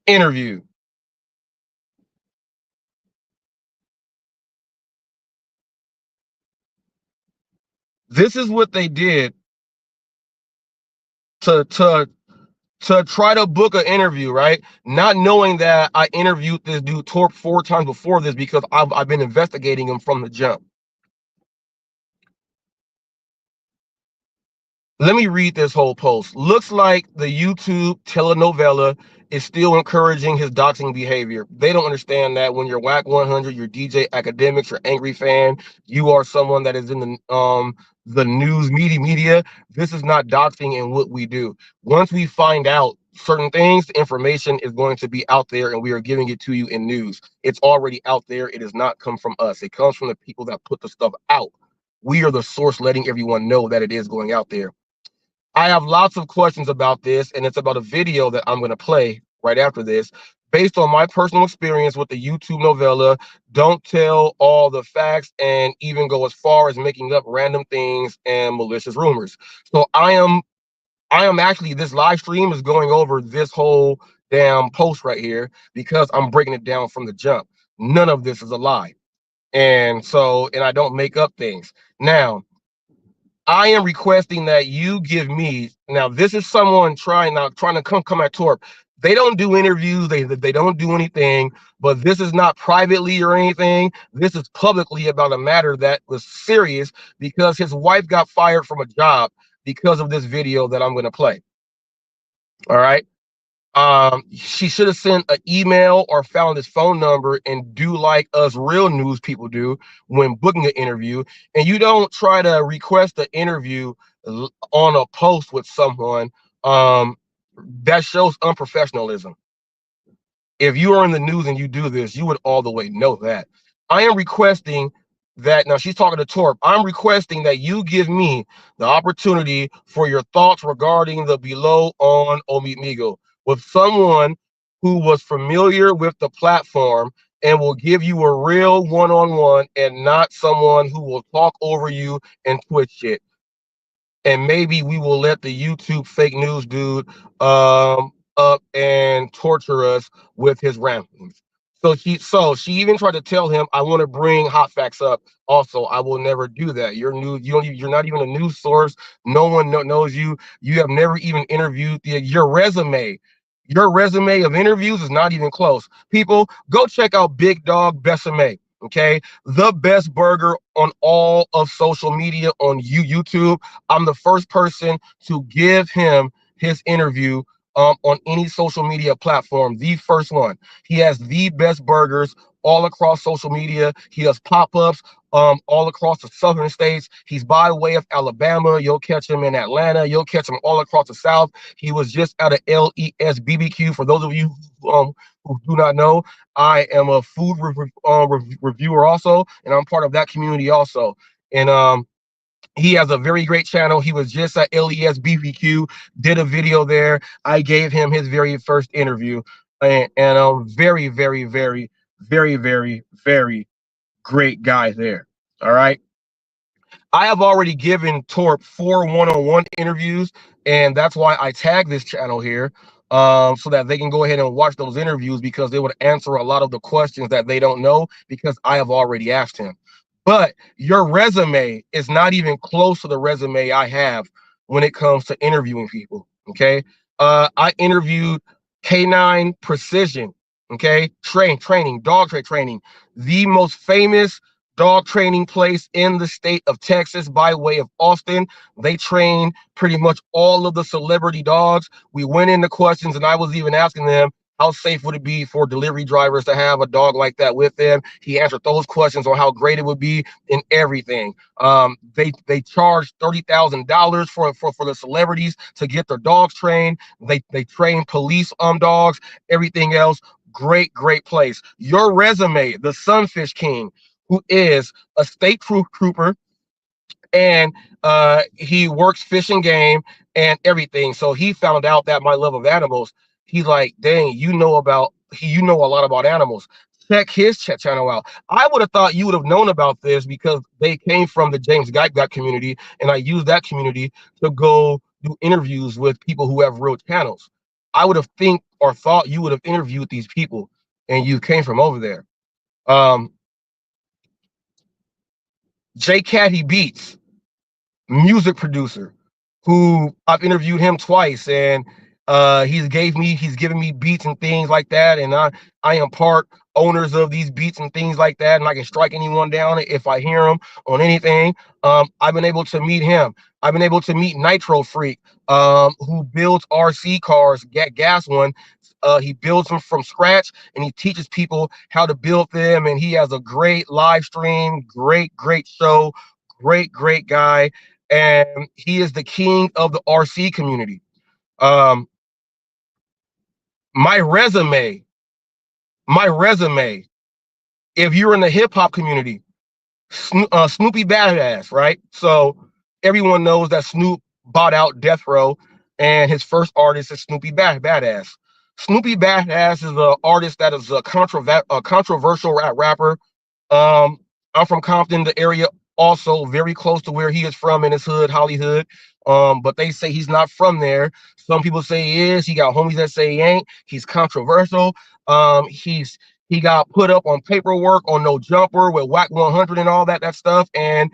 interviewed. This is what they did to try to book an interview, right? Not knowing that I interviewed this dude Torp 4 times before this because I've been investigating him from the jump. Let me read this whole post. Looks like the YouTube telenovela is still encouraging his doxing behavior. They don't understand that when you're WAC 100, you're DJ Academics, you're Angry Fan, you are someone that is in the news media. This is not doxing in what we do. Once we find out certain things, the information is going to be out there and we are giving it to you in news. It's already out there. It does not come from us. It comes from the people that put the stuff out. We are the source letting everyone know that it is going out there. I have lots of questions about this, and it's about a video that I'm going to play right after this. Based on my personal experience with the YouTube novella, don't tell all the facts and even go as far as making up random things and malicious rumors. So I am actually, this live stream is going over this whole damn post right here because I'm breaking it down from the jump. None of this is a lie. And I don't make up things. Now, I am requesting that you give me, now this is someone trying to come at Torp. They don't do interviews, they don't do anything, but this is not privately or anything. This is publicly about a matter that was serious because his wife got fired from a job because of this video that I'm going to play. All right. She should have sent an email or found his phone number and do like us real news people do when booking an interview. And you don't try to request an interview on a post with someone. That shows unprofessionalism. If you are in the news and you do this, you would all the way know that. I am requesting that, now she's talking to Torp, I'm requesting that you give me the opportunity for your thoughts regarding the below on Omimigo with someone who was familiar with the platform and will give you a real one-on-one and not someone who will talk over you and twist shit. And maybe we will let the YouTube fake news dude up and torture us with his ramblings. So she even tried to tell him, I want to bring HotFacts up. Also, I will never do that. You're new. You're not even a news source. No one knows you. You have never even interviewed. Your resume of interviews is not even close. People, go check out Big Dog Besame. Okay, the best burger on all of social media on YouTube. I'm the first person to give him his interview on any social media platform. The first one. He has the best burgers all across social media. He does pop-ups all across the southern states. He's by way of Alabama. You'll catch him in Atlanta. You'll catch him all across the South. He was just at a LES BBQ. For those of you who do not know, I am a food reviewer also, and I'm part of that community also. And he has a very great channel. He was just at LES BBQ, did a video there. I gave him his very first interview, and very, very, very, very, very, very great guy there. All right. I have already given Torp 4 one-on-one interviews, and that's why I tag this channel here, so that they can go ahead and watch those interviews, because they would answer a lot of the questions that they don't know, because I have already asked him. But your resume is not even close to the resume I have when it comes to interviewing people. Okay. I interviewed K9 Precision. Okay. Dog training, the most famous dog training place in the state of Texas by way of Austin. They train pretty much all of the celebrity dogs. We went into questions, and I was even asking them, how safe would it be for delivery drivers to have a dog like that with them? He answered those questions on how great it would be and everything. They charge $30,000 for the celebrities to get their dogs trained. They train police dogs, everything else. Great place. Your resume, the Sunfish King, who is a state trooper, and he works fish and game and everything. So he found out that my love of animals. He's like, dang, you know a lot about animals. Check his channel out. I would have thought you would have known about this, because they came from the James Guy community, and I use that community to go do interviews with people who have real channels. I would have thought you would have interviewed these people, and you came from over there. J Caddy Beats, music producer, who I've interviewed him twice, and he's given me beats and things like that, and I am part owners of these beats and things like that, and I can strike anyone down if I hear them on anything. I've been able to meet him. I've been able to meet Nitro Freak, who builds RC cars, gas one. He builds them from scratch, and he teaches people how to build them, and he has a great live stream, great show, great guy, and he is the king of the RC community. My resume, if you're in the hip-hop community, Snoopy Badass, right? So everyone knows that Snoop bought out Death Row, and his first artist is Snoopy Badass. Snoopy Badass is an artist that is a controversial rapper. I'm from Compton, the area, also very close to where he is from in his hood, Hollywood. But they say he's not from there. Some people say he is. He got homies that say he ain't. He's controversial. He got put up on paperwork on No Jumper with Whack 100 and all that stuff. And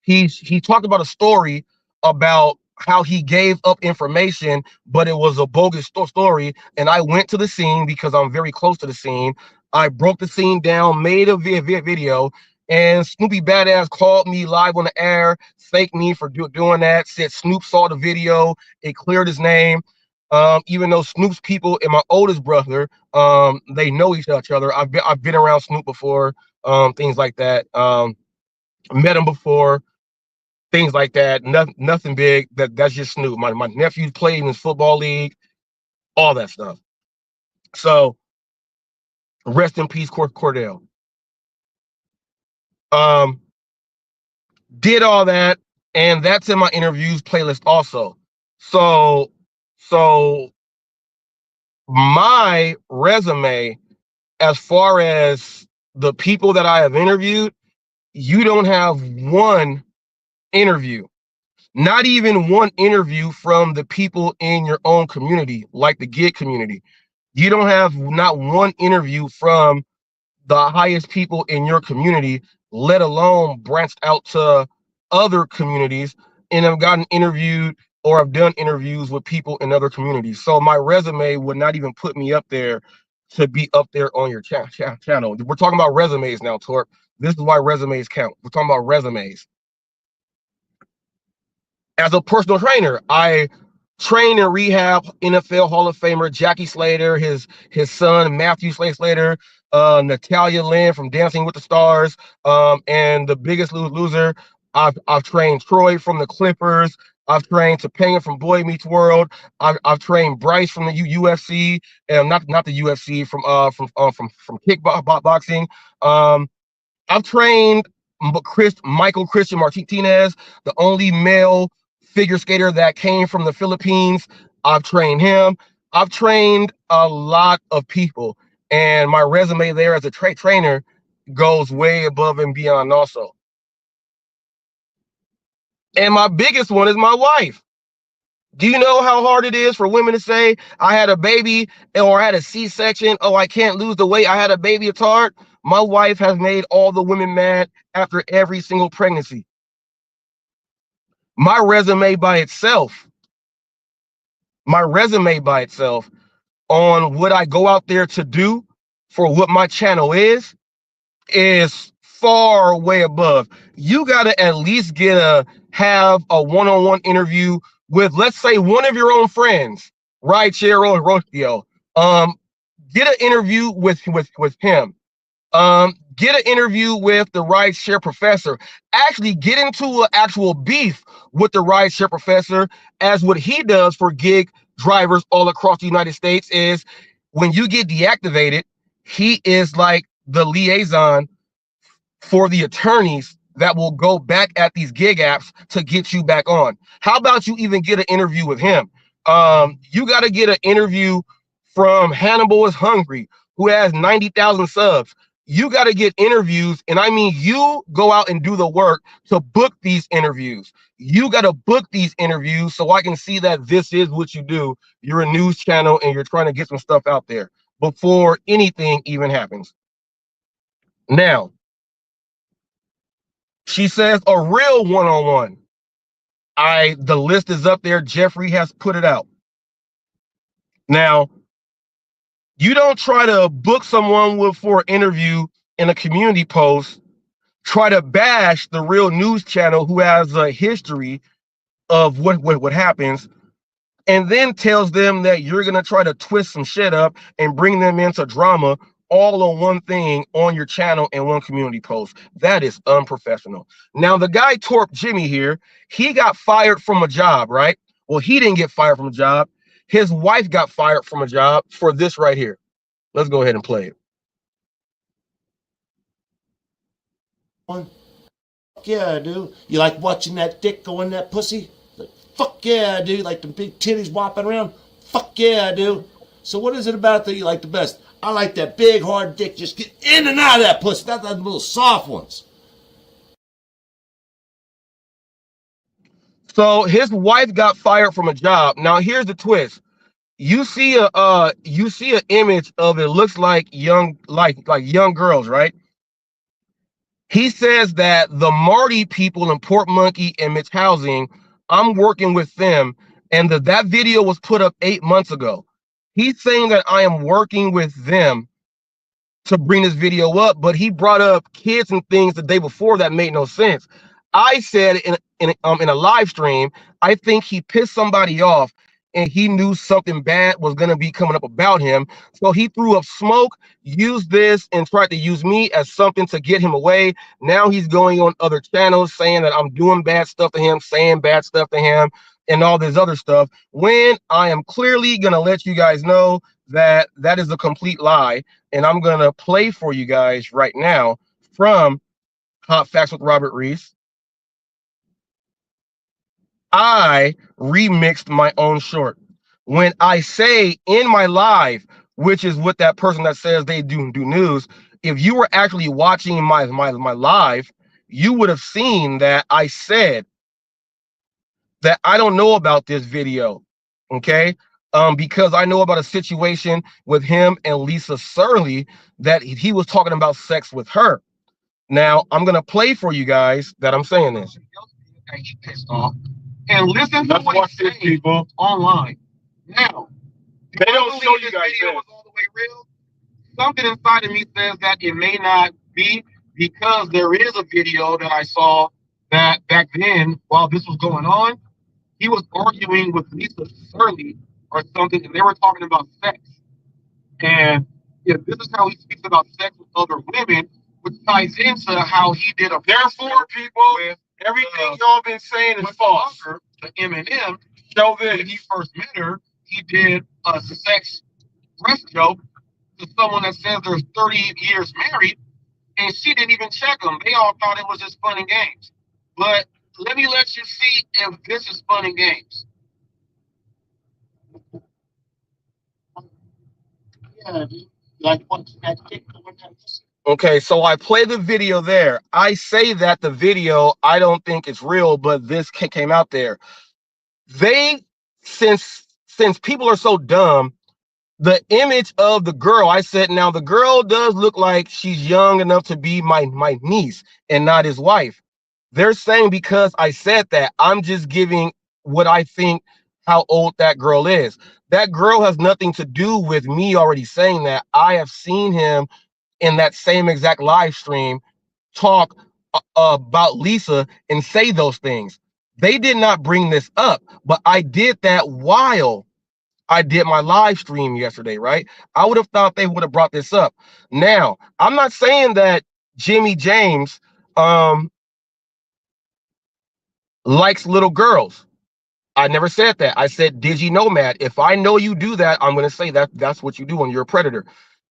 he talked about a story about how he gave up information, but it was a bogus story. And I went to the scene because I'm very close to the scene. I broke the scene down, made a video, and Snoopy Badass called me live on the air, thanked me for doing that, said Snoop saw the video, it cleared his name. Even though Snoop's people and my oldest brother, they know each other. I've been around Snoop before, things like that. Met him before, things like that. Nothing big. That's just Snoop. My nephew played in his football league, all that stuff. So rest in peace, Cordell. Did all that, and that's in my interviews playlist also. So my resume, as far as the people that I have interviewed, you don't have one interview, not even one interview from the people in your own community, like the gig community. You don't have not one interview from the highest people in your community, let alone branched out to other communities, and have gotten interviewed or have done interviews with people in other communities. So my resume would not even put me up there to be up there on your channel. We're talking about resumes now, Torp. This is why resumes count. We're talking about resumes. As a personal trainer, I train and rehab NFL Hall of Famer Jackie Slater, his son Matthew Slater, Natalia Lynn from Dancing with the Stars, and the Biggest Loser. I've trained Troy from the Clippers. I've trained Topanga from Boy Meets World. I've trained Bryce from the UFC, and not the UFC, from kickboxing. I've trained Michael Christian Martinez, the only male figure skater that came from the Philippines. I've trained him. I've trained a lot of people, and my resume there as a trainer goes way above and beyond also. And my biggest one is my wife. Do you know how hard it is for women to say, I had a baby or I had a C-section? Oh, I can't lose the weight. I had a baby. It's hard. My wife has made all the women mad after every single pregnancy. My resume by itself on what I go out there to do for what my channel is far way above. You got to at least have a one-on-one interview with, let's say, one of your own friends, Rideshare or Rostio. Get an interview with him. Get an interview with the Rideshare professor. Actually get into an actual beef with the Rideshare professor, as what he does for gig drivers all across the United States is when you get deactivated, he is like the liaison for the attorneys that will go back at these gig apps to get you back on. How about you even get an interview with him? You got to get an interview from Hannibal is Hungry, who has 90,000 subs. You got to get interviews, and I mean, you go out and do the work to book these interviews. You got to book these interviews so I can see that this is what you do. You're a news channel and you're trying to get some stuff out there before anything even happens. Now, she says a real one-on-one. The list is up there. Jeffrey has put it out. Now, you don't try to book someone for an interview in a community post, try to bash the real news channel who has a history of what happens, and then tells them that you're going to try to twist some shit up and bring them into drama all on one thing on your channel and one community post. That is unprofessional. Now, the guy Torp Jimmy here, he got fired from a job, right? Well, he didn't get fired from a job. His wife got fired from a job for this right here. Let's go ahead and play it. Yeah, I do. You like watching that dick go in that pussy? Like, fuck yeah, I do. Like the big titties whopping around? Fuck yeah, I do. So what is it about that you like the best? I like that big hard dick just get in and out of that pussy, not those little soft ones. So his wife got fired from a job. Now here's the twist. You see an image of it looks like young girls, right? He says that the Marty people in Port Monkey and Mitch Housing, I'm working with them, and that video was put up 8 months ago. He's saying that I am working with them to bring this video up, but he brought up kids and things the day before that made no sense. I said in a live stream, I think he pissed somebody off and he knew something bad was going to be coming up about him. So he threw up smoke, used this, and tried to use me as something to get him away. Now he's going on other channels saying that I'm doing bad stuff to him, saying bad stuff to him, and all this other stuff, when I am clearly going to let you guys know that that is a complete lie. And I'm going to play for you guys right now from Hot Facts with Robert Reese. I remixed my own short. When I say in my live, which is what that person that says they do news, if you were actually watching my live, you would have seen that I said that I don't know about this video, okay? Because I know about a situation with him and Lisa Surley that he was talking about sex with her. Now, I'm going to play for you guys that I'm saying this. He pissed off. And listen to what he's saying people online. Now, they don't show you guys this. Was all the way real. something inside of me says that it may not be, because there is a video that I saw that back then, while this was going on, he was arguing with Lisa Surly or something, and they were talking about sex. And if this is how he speaks about sex with other women, which ties into how he did a therefore people with everything y'all been saying is false. The Eminem, show that when he first met her, he did a sex breast joke to someone that says there's 30 years married, and she didn't even check him. They all thought it was just fun and games. But let me let you see if this is fun and games. Yeah, dude. Like watching that dick going down. Okay, so I play the video there. I say that the video, I don't think it's real, but this came out there. They, since people are so dumb, the image of the girl, I said, now the girl does look like she's young enough to be my niece and not his wife. They're saying because I said that, I'm just giving what I think how old that girl is. That girl has nothing to do with me already saying that. I have seen him in that same exact live stream talk about Lisa and say those things. They did not bring this up, but I did that while I did my live stream yesterday, right? I would have thought they would have brought this up. Now, I'm not saying that Jimmy James likes little girls. I never said that. I said, Digi Nomad. If I know you do that, I'm going to say that that's what you do and you're a predator.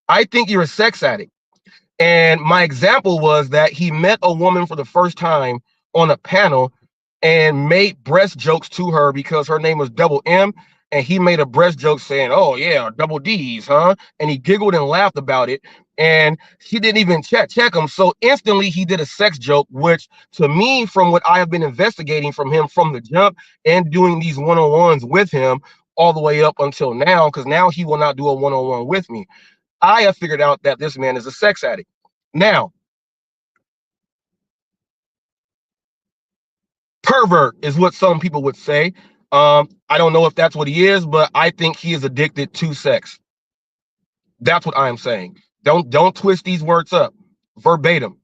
I think you're a sex addict. And my example was that he met a woman for the first time on a panel and made breast jokes to her because her name was Double M. And he made a breast joke saying, oh, yeah, double D's, huh? And he giggled and laughed about it. And she didn't even check him. So instantly he did a sex joke, which to me, from what I have been investigating from him from the jump and doing these one-on-ones with him all the way up until now, because now he will not do a one-on-one with me. I have figured out that this man is a sex addict. Now, pervert is what some people would say. I don't know if that's what he is, but I think he is addicted to sex. That's what I am saying. Don't twist these words up. Verbatim.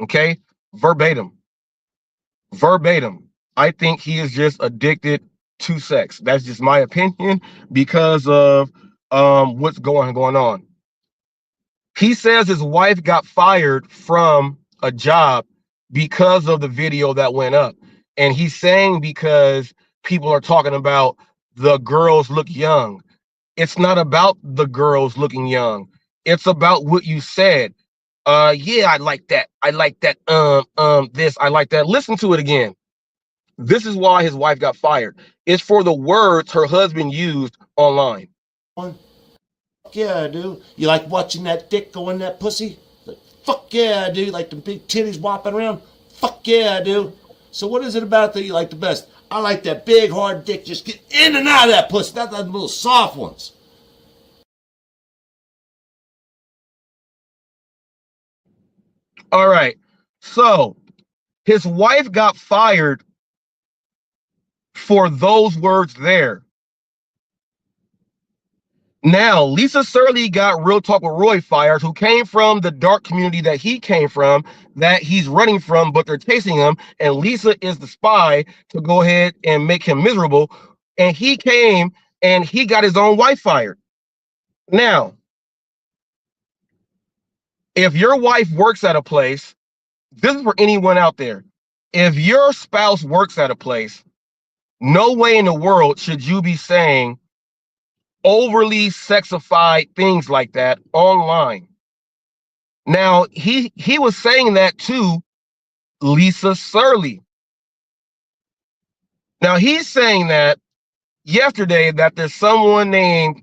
Okay? Verbatim. I think he is just addicted to sex. That's just my opinion because of what's going on. He says his wife got fired from a job because of the video that went up. And he's saying because people are talking about the girls look young. It's not about the girls looking young. It's about what you said. Yeah, I like that. I like that. This, I like that. Listen to it again. This is why his wife got fired. It's for the words her husband used online. Yeah, dude. You like watching that dick go in that pussy? Like, fuck yeah, dude. Like the big titties whopping around? Fuck yeah, dude. So what is it about that you like the best? I like that big hard dick just get in and out of that pussy, not those little soft ones. All right. So his wife got fired for those words there. Now, Lisa Surly got Real Talk with Roy fired, who came from the dark community that he came from, that he's running from, but they're chasing him. And Lisa is the spy to go ahead and make him miserable. And he came and he got his own wife fired. Now, if your wife works at a place, this is for anyone out there. If your spouse works at a place, no way in the world should you be saying overly sexified things like that online. Now, he was saying that to Lisa Surly. Now, he's saying that yesterday that there's someone named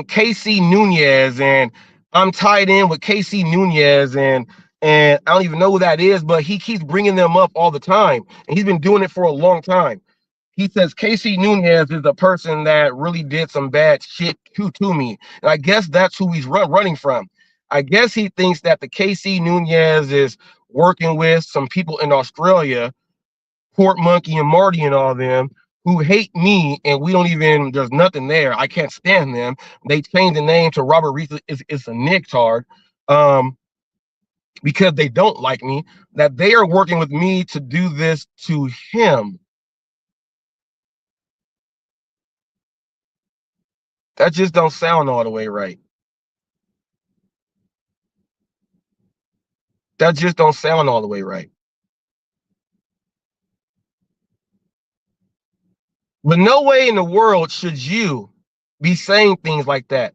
Casey Nunez, and I'm tied in with Casey Nunez, and I don't even know who that is, but he keeps bringing them up all the time, and he's been doing it for a long time. He says Casey Nunez is the person that really did some bad shit to me. And I guess that's who he's running from. I guess he thinks that the Casey Nunez is working with some people in Australia, Port Monkey and Marty and all them, who hate me, and we don't even, there's nothing there. I can't stand them. They changed the name to Robert Reese. It's a nicktard. Because they don't like me, that they are working with me to do this to him. That just don't sound all the way right. That just don't sound all the way right. But no way in the world should you be saying things like that.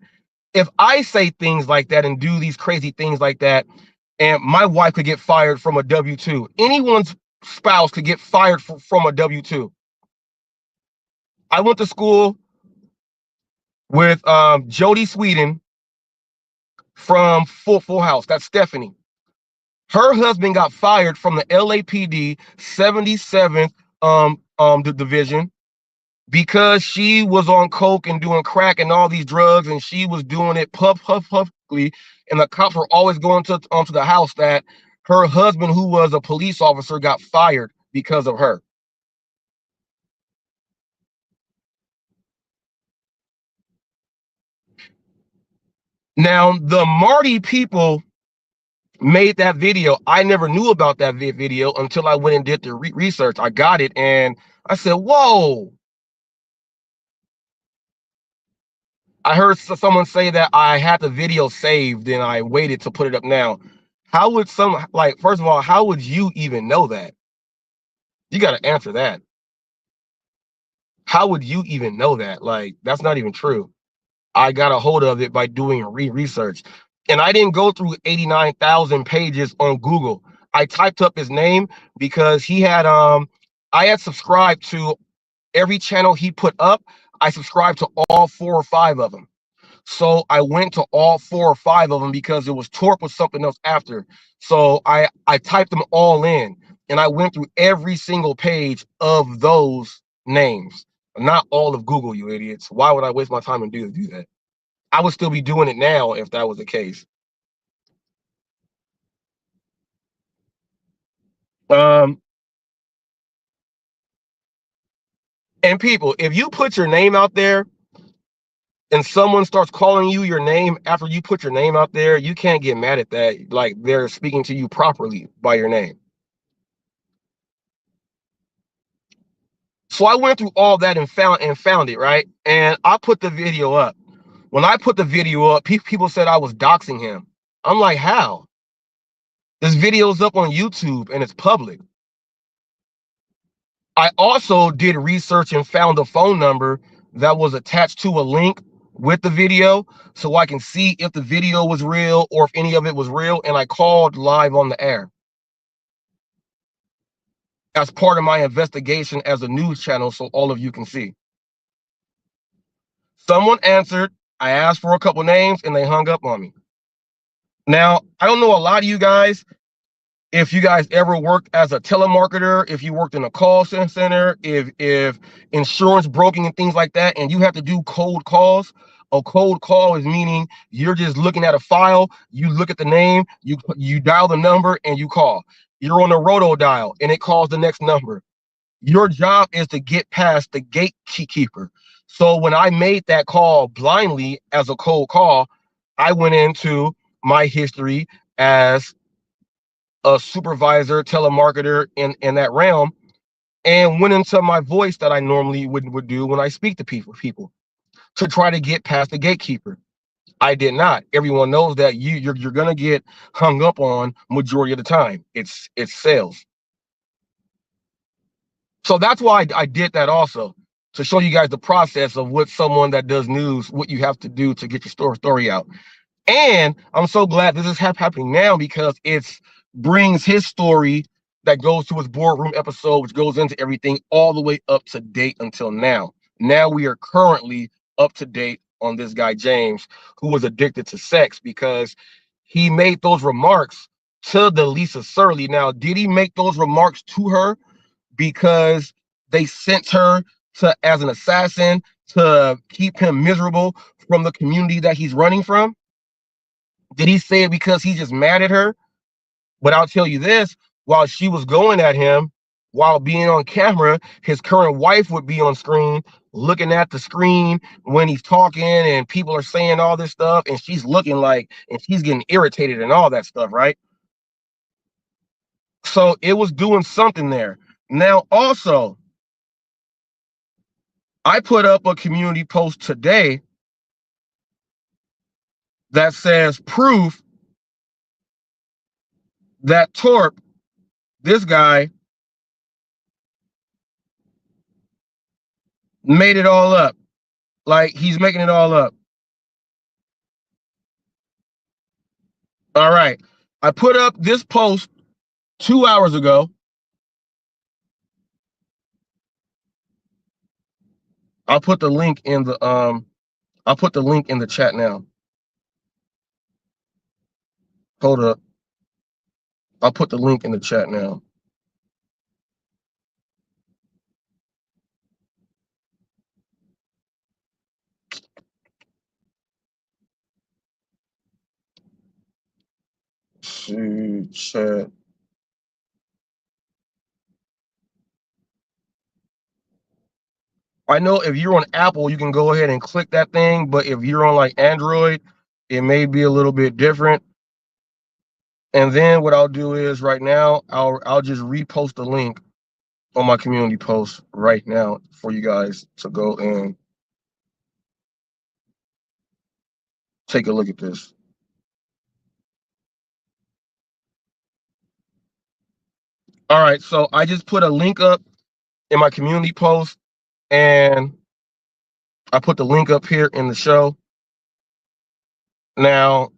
If I say things like that and do these crazy things like that, and my wife could get fired from a W-2, anyone's spouse could get fired from a W-2. I went to school with Jodie Sweden from Full House. That's Stephanie. Her husband got fired from the LAPD 77th division because she was on coke and doing crack and all these drugs, and she was doing it publicly, and the cops were always going to the house that her husband, who was a police officer, got fired because of her. Now, the Marty people made that video. I never knew about that video until I went and did the research. I got it, and I said, whoa. I heard someone say that I had the video saved and I waited to put it up now. How would first of all, how would you even know that? You got to answer that. How would you even know that? Like, that's not even true. I got a hold of it by doing research. And I didn't go through 89,000 pages on Google. I typed up his name because he had, I had subscribed to every channel he put up. I subscribed to all 4 or 5 of them. So I went to all 4 or 5 of them because it was Torp with something else after. So I typed them all in, and I went through every single page of those names. Not all of Google, you idiots. Why would I waste my time and do that? I would still be doing it now if that was the case. And people, if you put your name out there and someone starts calling you your name after you put your name out there, you can't get mad at that. Like, they're speaking to you properly by your name. So I went through all that and found it, right? And I put the video up. When I put the video up, people said I was doxing him. I'm like, how? This video's up on YouTube and it's public. I also did research and found a phone number that was attached to a link with the video so I can see if the video was real or if any of it was real, and I called live on the air as part of my investigation as a news channel so all of you can see. Someone answered. I asked for a couple names and they hung up on me. Now, I don't know a lot of you guys, if you guys ever worked as a telemarketer, if you worked in a call center, if insurance broking and things like that, and you have to do cold calls. A cold call is meaning you're just looking at a file, you look at the name, you dial the number and you call. You're on a roto dial and it calls the next number. Your job is to get past the gatekeeper. So when I made that call blindly as a cold call, I went into my history as a supervisor, telemarketer in that realm, and went into my voice that I normally would do when I speak to people to try to get past the gatekeeper. I did not. Everyone knows that you're gonna get hung up on majority of the time. It's sales. So that's why I did that also, to show you guys the process of what someone that does news, what you have to do to get your story out. And I'm so glad this is happening now because it's brings his story that goes to his boardroom episode, which goes into everything all the way up to date until now. Now we are currently up to date on this guy, James, who was addicted to sex because he made those remarks to the Lisa Surley. Now, did he make those remarks to her because they sent her to as an assassin to keep him miserable from the community that he's running from? Did he say it because he's just mad at her? But I'll tell you this, while she was going at him, while being on camera, his current wife would be on screen, looking at the screen when he's talking and people are saying all this stuff, and she's looking like, and she's getting irritated and all that stuff, right? So it was doing something there. Now, also, I put up a community post today that says proof that Torp, this guy, made it all up. Like, he's making it all up. All right. I put up this post 2 hours ago. I'll put the link in the chat now. Hold up. I'll put the link in the chat now. See chat. I know if you're on Apple, you can go ahead and click that thing, but if you're on like Android, it may be a little bit different. And then what I'll do is right now, I'll just repost the link on my community post right now for you guys to go and take a look at this. All right, so I just put a link up in my community post, and I put the link up here in the show. Now,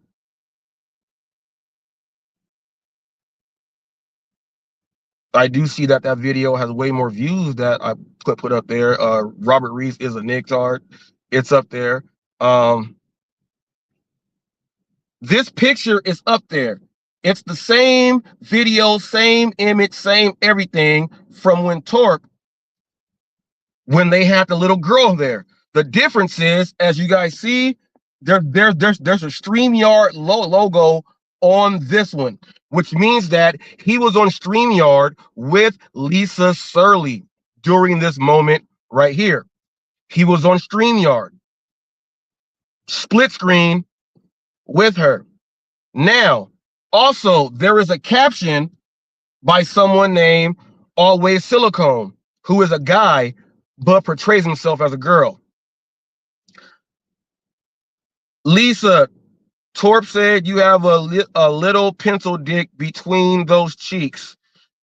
I do see that that video has way more views that I put up there. Robert Reese is a nicktard. It's up there. This picture is up there. It's the same video, same image, same everything from when Torp, when they had the little girl there. The difference is, as you guys see, there's a StreamYard logo on this one, which means that he was on StreamYard with Lisa Surley during this moment right here. He was on StreamYard, split screen with her. Now, also, there is a caption by someone named Always Silicone, who is a guy, but portrays himself as a girl. Lisa, Torp said you have a little pencil dick between those cheeks.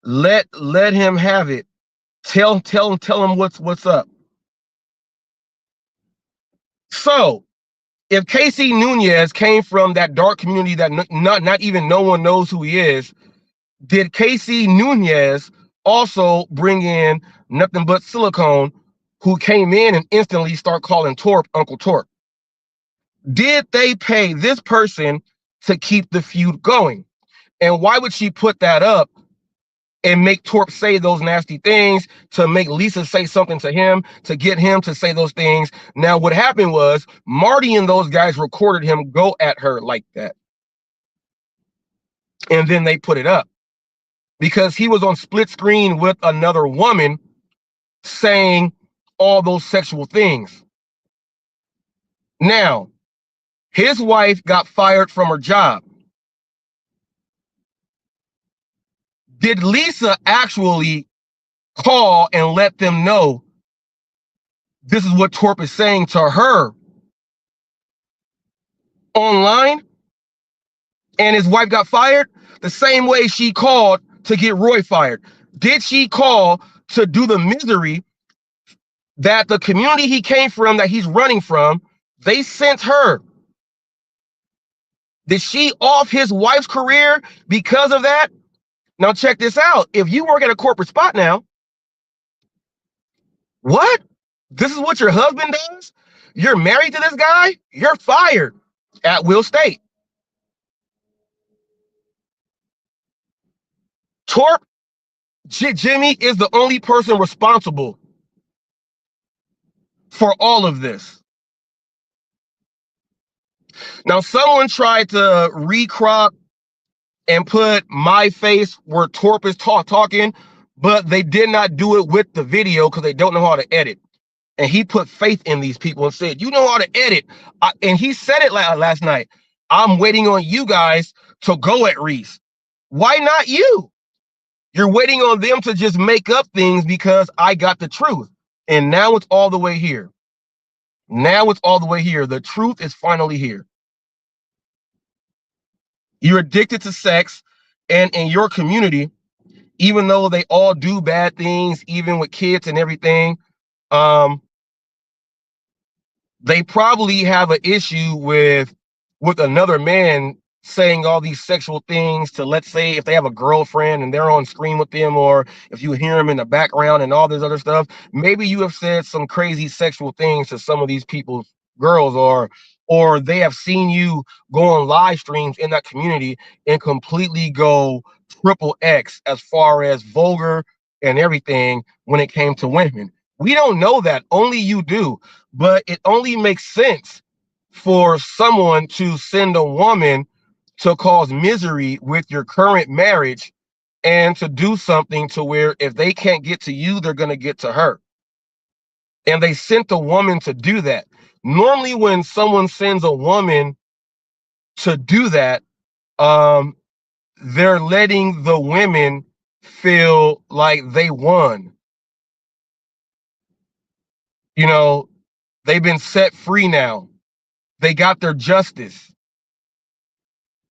Let him have it. Tell him what's up. So, if Casey Nunez came from that dark community that not even no one knows who he is, did Casey Nunez also bring in nothing but Silicone, who came in and instantly start calling Torp Uncle Torp? Did they pay this person to keep the feud going? And why would she put that up and make Torp say those nasty things, to make Lisa say something to him, to get him to say those things? Now, what happened was Marty and those guys recorded him go at her like that. And then they put it up because he was on split screen with another woman saying all those sexual things. Now, his wife got fired from her job. Did Lisa actually call and let them know this is what Torp is saying to her online, and his wife got fired? The same way she called to get Roy fired. Did she call to do the misery that the community he came from, that he's running from, they sent her? Did she off his wife's career because of that? Now check this out. If you work at a corporate spot now, what? This is what your husband does? You're married to this guy? You're fired at Will State. Torp, Jimmy is the only person responsible for all of this. Now, someone tried to recrop and put my face where Torp is talking, but they did not do it with the video because they don't know how to edit. And he put faith in these people and said, you know how to edit. And he said it last night. I'm waiting on you guys to go at Reese. Why not you? You're waiting on them to just make up things because I got the truth. And now it's all the way here. Now it's all the way here. The truth is finally here. You're addicted to sex, and in your community, even though they all do bad things, even with kids and everything, they probably have an issue with another man saying all these sexual things to, let's say, if they have a girlfriend and they're on screen with them, or if you hear them in the background and all this other stuff, maybe you have said some crazy sexual things to some of these people's girls, or they have seen you go on live streams in that community and completely go triple X as far as vulgar and everything when it came to women. We don't know that, only you do, but it only makes sense for someone to send a woman to cause misery with your current marriage and to do something to where if they can't get to you, they're going to get to her. And they sent a woman to do that. Normally, when someone sends a woman to do that, they're letting the women feel like they won. You know, they've been set free now. They got their justice.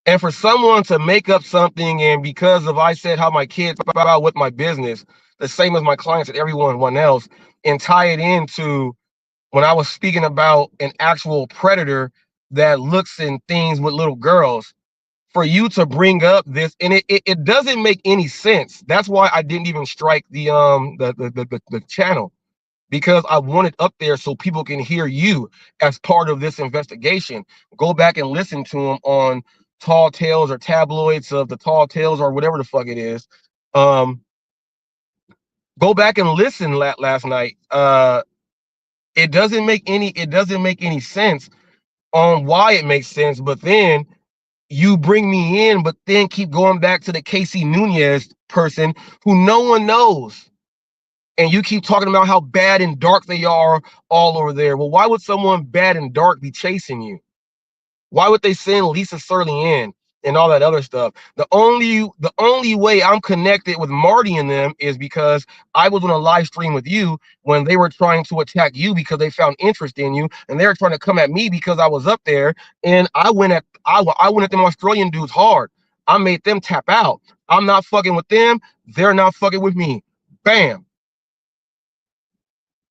And for someone to make up something, and because of I said how my kids about with my business, the same as my clients and everyone else, and tie it into when I was speaking about an actual predator that looks in things with little girls, for you to bring up this, and it doesn't make any sense. That's why I didn't even strike the channel, because I want it up there so people can hear you as part of this investigation. Go back and listen to them on Tall Tales or Tabloids of the Tall Tales or whatever the fuck it is. Go back and listen last night. It doesn't make any sense on why it makes sense, but then you bring me in, but then keep going back to the Casey Nunez person who no one knows. And you keep talking about how bad and dark they are all over there. Well, why would someone bad and dark be chasing you? Why would they send Lisa Surley in and all that other stuff? The only way I'm connected with Marty and them is because I was on a live stream with you when they were trying to attack you because they found interest in you, and they were trying to come at me because I was up there, and I went at them Australian dudes hard. I made them tap out. I'm not fucking with them. They're not fucking with me. Bam.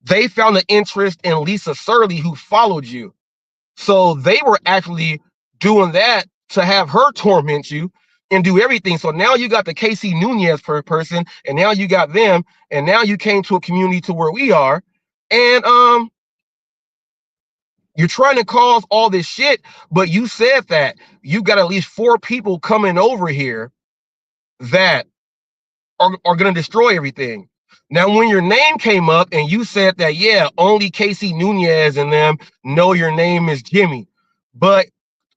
They found the interest in Lisa Surley, who followed you. So they were actually doing that to have her torment you and do everything. So now you got the Casey Nunez person, and now you got them, and now you came to a community to where we are, and you're trying to cause all this shit, but you said that you got at least 4 people coming over here that are going to destroy everything. Now, when your name came up and you said that, yeah, only Casey Nunez and them know your name is Jimmy, but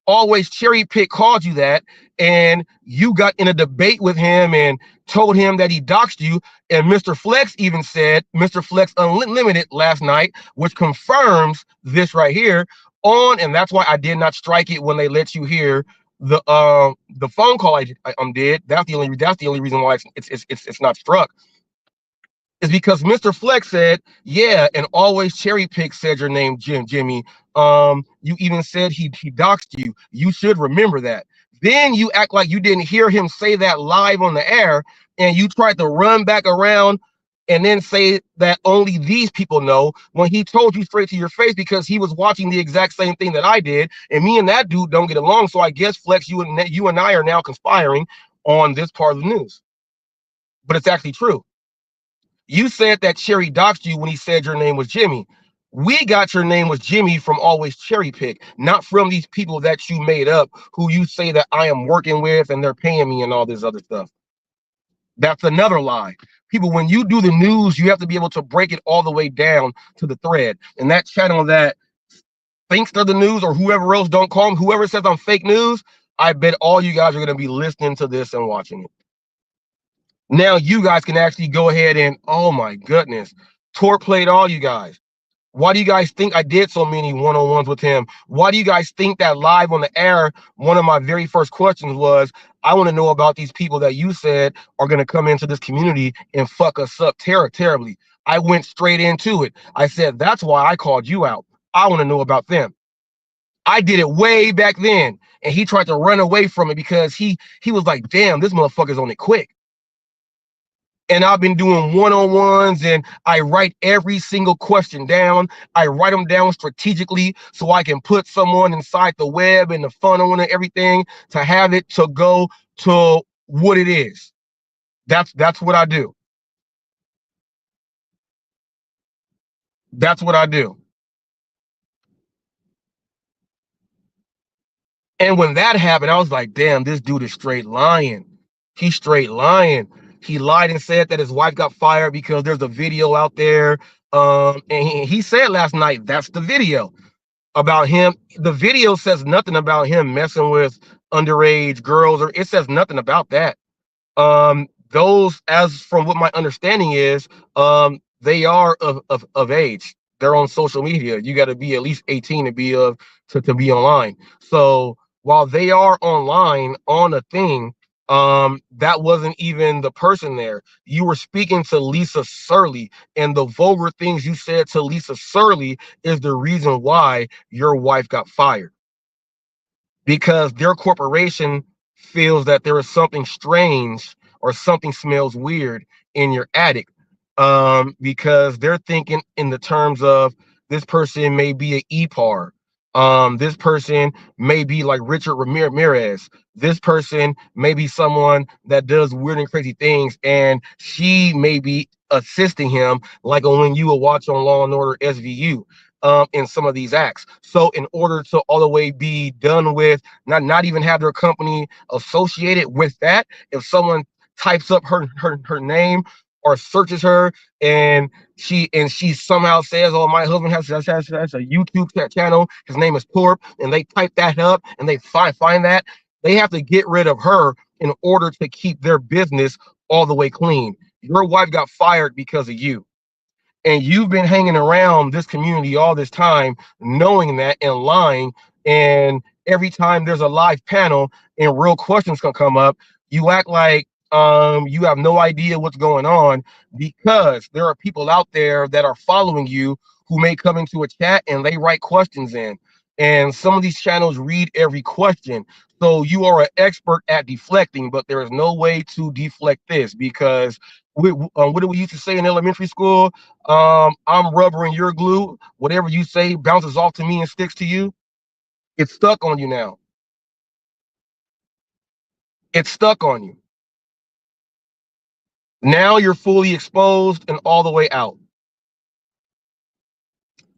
Always Cherry Pick called you that, and you got in a debate with him and told him that he doxed you, and Mr. Flex even said, Mr. Flex Unlimited last night, which confirms this right here and that's why I did not strike it when they let you hear the phone call I did. That's the only reason why it's not struck. Is because Mr. Flex said, yeah, and Always Cherry Pick said your name, Jimmy. You even said he doxed you. You should remember that. Then you act like you didn't hear him say that live on the air, and you tried to run back around and then say that only these people know, when he told you straight to your face because he was watching the exact same thing that I did, and me and that dude don't get along. So I guess, Flex, you and I are now conspiring on this part of the news. But it's actually true. You said that Cherry doxed you when he said your name was Jimmy. We got your name was Jimmy from Always Cherry Pick, not from these people that you made up, who you say that I am working with and they're paying me and all this other stuff. That's another lie. People, when you do the news, you have to be able to break it all the way down to the thread. And that channel that thinks they're the news, or whoever else, don't call them, whoever says I'm fake news, I bet all you guys are going to be listening to this and watching it. Now you guys can actually go ahead and, oh my goodness, Tor played all you guys. Why do you guys think I did so many one-on-ones with him? Why do you guys think that live on the air, one of my very first questions was, I want to know about these people that you said are going to come into this community and fuck us up terribly. I went straight into it. I said, that's why I called you out. I want to know about them. I did it way back then. And he tried to run away from it because he was like, damn, this motherfucker's on it quick. And I've been doing one-on-ones, and I write every single question down. I write them down strategically so I can put someone inside the web and the funnel and everything to have it to go to what it is. That's what I do. That's what I do. And when that happened, I was like, damn, this dude is straight lying. He's straight lying. He lied and said that his wife got fired because there's a video out there. And he said last night, that's the video about him. The video says nothing about him messing with underage girls, or it says nothing about that. Those, as from what my understanding is, they are of age. They're on social media. You got to be at least 18 to be to be online. So while they are online on a thing, that wasn't even the person there. You were speaking to Lisa Surley, and the vulgar things you said to Lisa Surley is the reason why your wife got fired. Because their corporation feels that there is something strange or something smells weird in your attic, because they're thinking in the terms of, this person may be an EPAR. This person may be like Richard Ramirez. This person may be someone that does weird and crazy things, and she may be assisting him, like when you will watch on Law and Order SVU, in some of these acts. So in order to all the way be done with, not even have their company associated with that, if someone types up her name or searches her, and she somehow says, oh, my husband has a YouTube channel, his name is Torp, and they type that up and they find that, they have to get rid of her in order to keep their business all the way clean. Your wife got fired because of you. And you've been hanging around this community all this time, knowing that and lying. And every time there's a live panel and real questions can come up, you act like you have no idea what's going on, because there are people out there that are following you who may come into a chat and they write questions in. And some of these channels read every question. So you are an expert at deflecting, but there is no way to deflect this, because what do we used to say in elementary school? I'm rubber and you're glue. Whatever you say bounces off to me and sticks to you. It's stuck on you now. It's stuck on you. Now you're fully exposed and all the way out.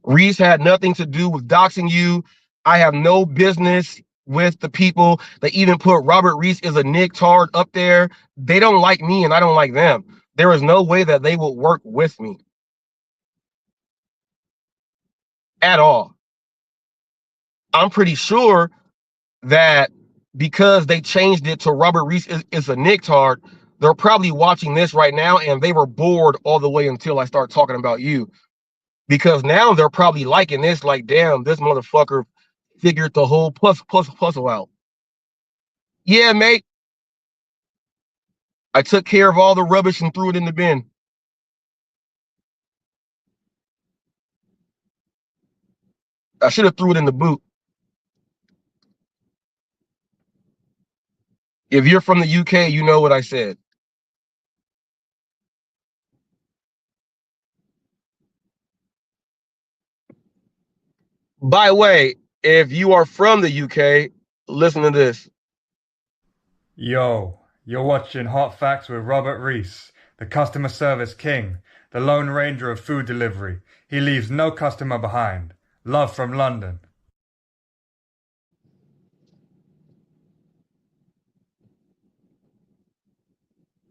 Reese had nothing to do with doxing you. I have no business with the people that even put Robert Reese is a nicktard up there. They don't like me and I don't like them. There is no way that they will work with me at all. I'm pretty sure that because they changed it to Robert Reese is a nicktard, they're probably watching this right now and they were bored all the way until I start talking about you. Because now they're probably liking this, like, damn, this motherfucker figured the whole puzzle out. Yeah, mate. I took care of all the rubbish and threw it in the bin. I should have threw it in the boot. If you're from the UK, you know what I said. By the way, if you are from the UK, listen to this. Yo, you're watching Hot Facts with Robert Reese, the customer service king, the Lone Ranger of food delivery. He leaves no customer behind. Love from London.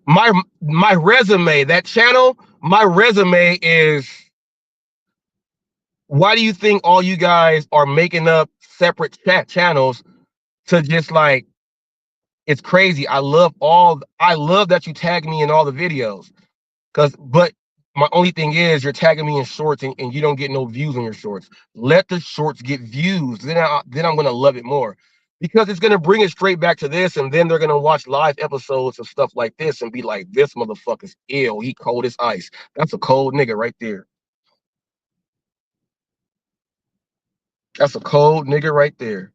My resume, that channel, my resume is, why do you think all you guys are making up separate chat channels to just like it's crazy. I love that you tag me in all the videos. But my only thing is you're tagging me in shorts and you don't get no views on your shorts. Let the shorts get views. Then I'm gonna love it more. Because it's gonna bring it straight back to this, and then they're gonna watch live episodes of stuff like this and be like, this motherfucker's ill. He cold as ice. That's a cold nigga right there. That's a cold nigga right there.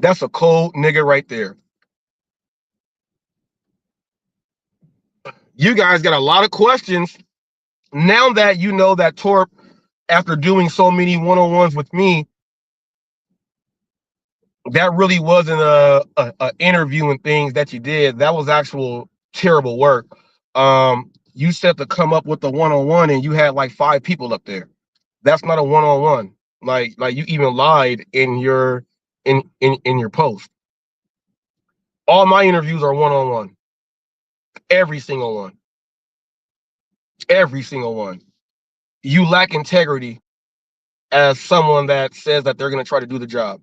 That's a cold nigga right there. You guys got a lot of questions. Now that you know that Torp, after doing so many one-on-ones with me, that really wasn't a interview and things that you did. That was actual terrible work. You said to come up with the one-on-one and you had like 5 people up there. That's not a one-on-one. Like you even lied in your post. All my interviews are one-on-one. Every single one. Every single one. You lack integrity as someone that says that they're going to try to do the job.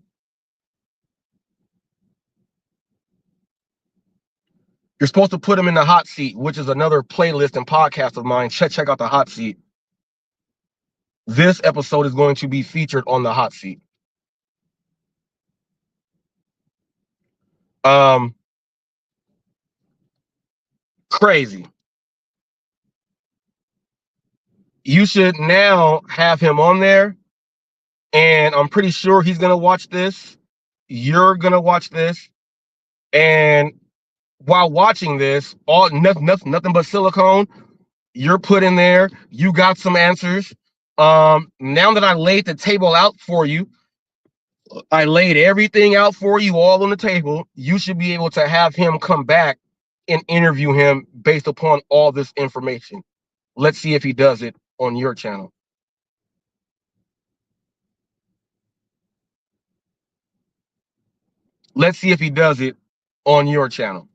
You're supposed to put them in the hot seat, which is another playlist and podcast of mine. Check out the hot seat. This episode is going to be featured on the hot seat. Crazy. You should now have him on there, and I'm pretty sure he's gonna watch this. You're gonna watch this, and while watching this, nothing but silicone. You're put in there. You got some answers. Now that I laid the table out for you, I laid everything out for you all on the table. You should be able to have him come back and interview him based upon all this information. Let's see if he does it on your channel. Let's see if he does it on your channel.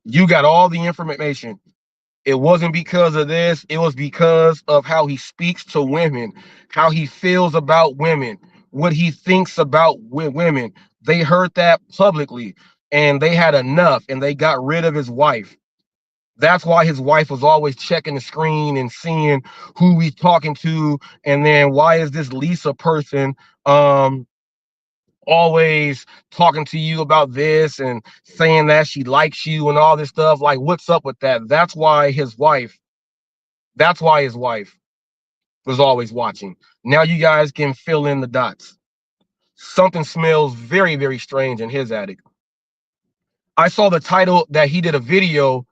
You got all the information. It wasn't because of this. It was because of how he speaks to women, how he feels about women, what he thinks about women. They heard that publicly and they had enough and they got rid of his wife. That's why his wife was always checking the screen and seeing who he's talking to. And then why is this Lisa person always talking to you about this and saying that she likes you and all this stuff? Like, what's up with that? That's why his wife was always watching. Now you guys can fill in the dots. Something smells very, very strange in his attic. I saw the title that he did a video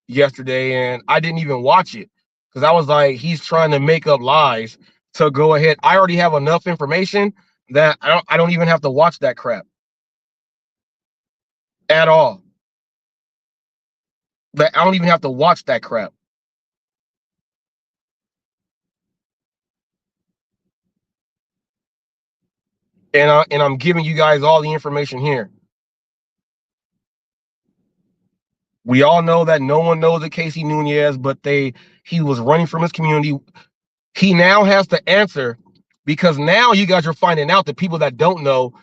yesterday and I didn't even watch it because I was like, he's trying to make up lies to go ahead. I already have enough information that I don't even have to watch that crap at all. That I don't even have to watch that crap. And I'm giving you guys all the information here. We all know that no one knows that Casey Nunez, but he was running from his community. He now has to answer because now you guys are finding out the people that don't know,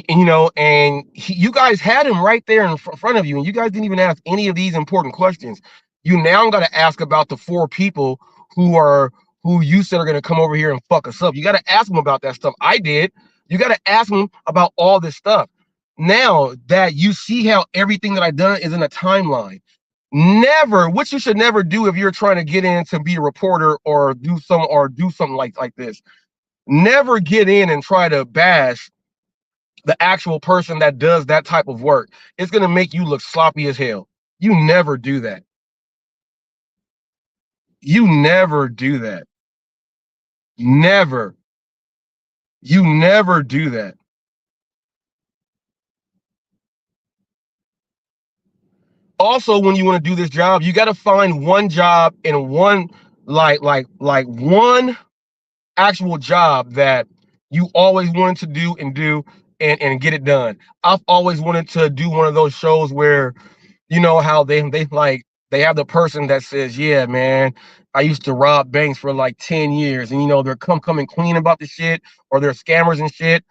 and you guys had him right there in front of you, and you guys didn't even ask any of these important questions. You now got to ask about the 4 people who you said are going to come over here and fuck us up. You got to ask them about that stuff. I did. You got to ask them about all this stuff. Now that you see how everything that I've done is in a timeline, what you should never do if you're trying to get in to be a reporter or do something like this. Never get in and try to bash the actual person that does that type of work. It's going to make you look sloppy as hell. You never do that. You never do that. Never. You never do that. Also, when you want to do this job, you got to find one job and one like one actual job that you always wanted to do and get it done. I've always wanted to do one of those shows where, you know how they have the person that says, yeah, man, I used to rob banks for like 10 years, and they're coming clean about the shit, or they're scammers and shit.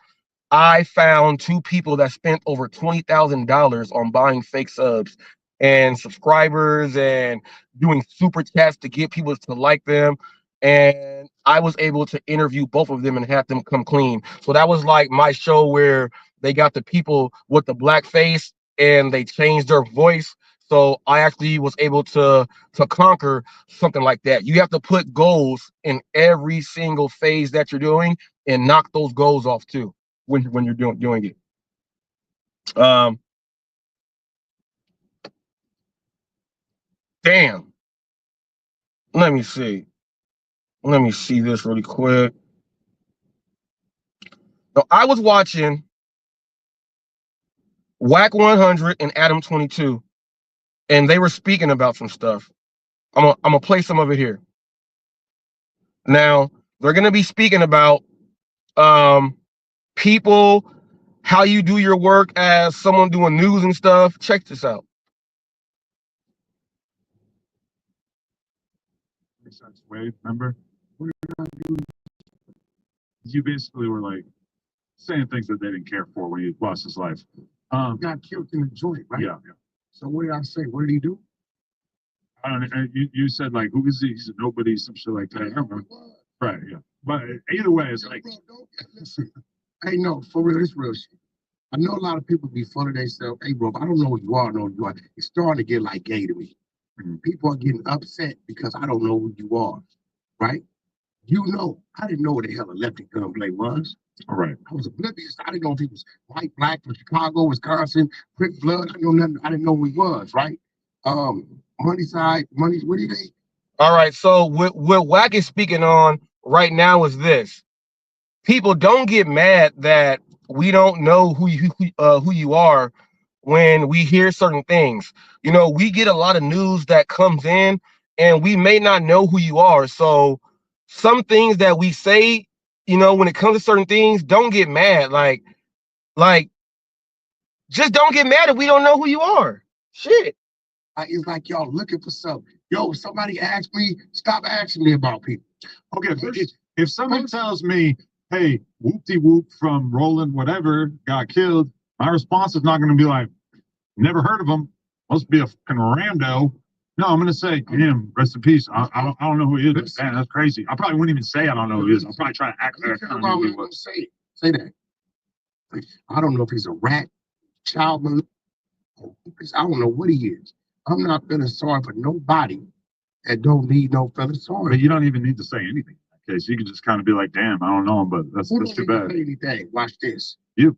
I found 2 people that spent over $20,000 on buying fake subs and subscribers and doing super chats to get people to like them. And I was able to interview both of them and have them come clean. So that was like my show where they got the people with the black face and they changed their voice. So I actually was able to conquer something like that. You have to put goals in every single phase that you're doing and knock those goals off too when you're doing it. Damn. Let me see this really quick. So I was watching Whack 100 and Adam 22, and they were speaking about some stuff. I'm gonna play some of it here. Now they're gonna be speaking about people, how you do your work as someone doing news and stuff. Check this out. Remember? You basically were like saying things that they didn't care for when he lost his life. Got killed in the joint, right? Yeah. So what did I say? What did he do? You said like, who is he? He said nobody, some shit like that. I remember. Right, yeah. But either way, it's like, bro, listen. Hey, no, for real, it's real shit. I know a lot of people be full of themselves. Hey, bro, if I don't know who you are, it's starting to get like gay to me. People are getting upset because I don't know who you are, right? I didn't know what the hell a lefty gunplay was. All right. I was oblivious. I didn't know if he was white, black, from Chicago, Wisconsin, Crip blood. I know nothing. I didn't know who he was, right? Money, what do you think? All right, so what Wack is speaking on right now is this. People don't get mad that we don't know who you are when we hear certain things. We get a lot of news that comes in and we may not know who you are. So some things that we say, when it comes to certain things, don't get mad. Like just don't get mad if we don't know who you are. Shit. It's like y'all looking for something. Yo, somebody asked me, stop asking me about people. Okay, if someone tells me, hey, whoop-de-whoop from Roland whatever got killed, my response is not going to be like, never heard of him, must be a fucking rando. No, I'm going to say, damn, rest in peace. I don't know who he is. Man, that's crazy. I probably wouldn't even say I don't know who he is. I'll probably try to act like I don't know who he was. Say that. I don't know if he's a rat, child molester, I don't know what he is. I'm not feeling sorry for nobody that don't need no feeling sorry. But you don't even need to say anything. Okay, so you can just kind of be like, damn, I don't know him, but that's too bad. Anything. Watch this. You.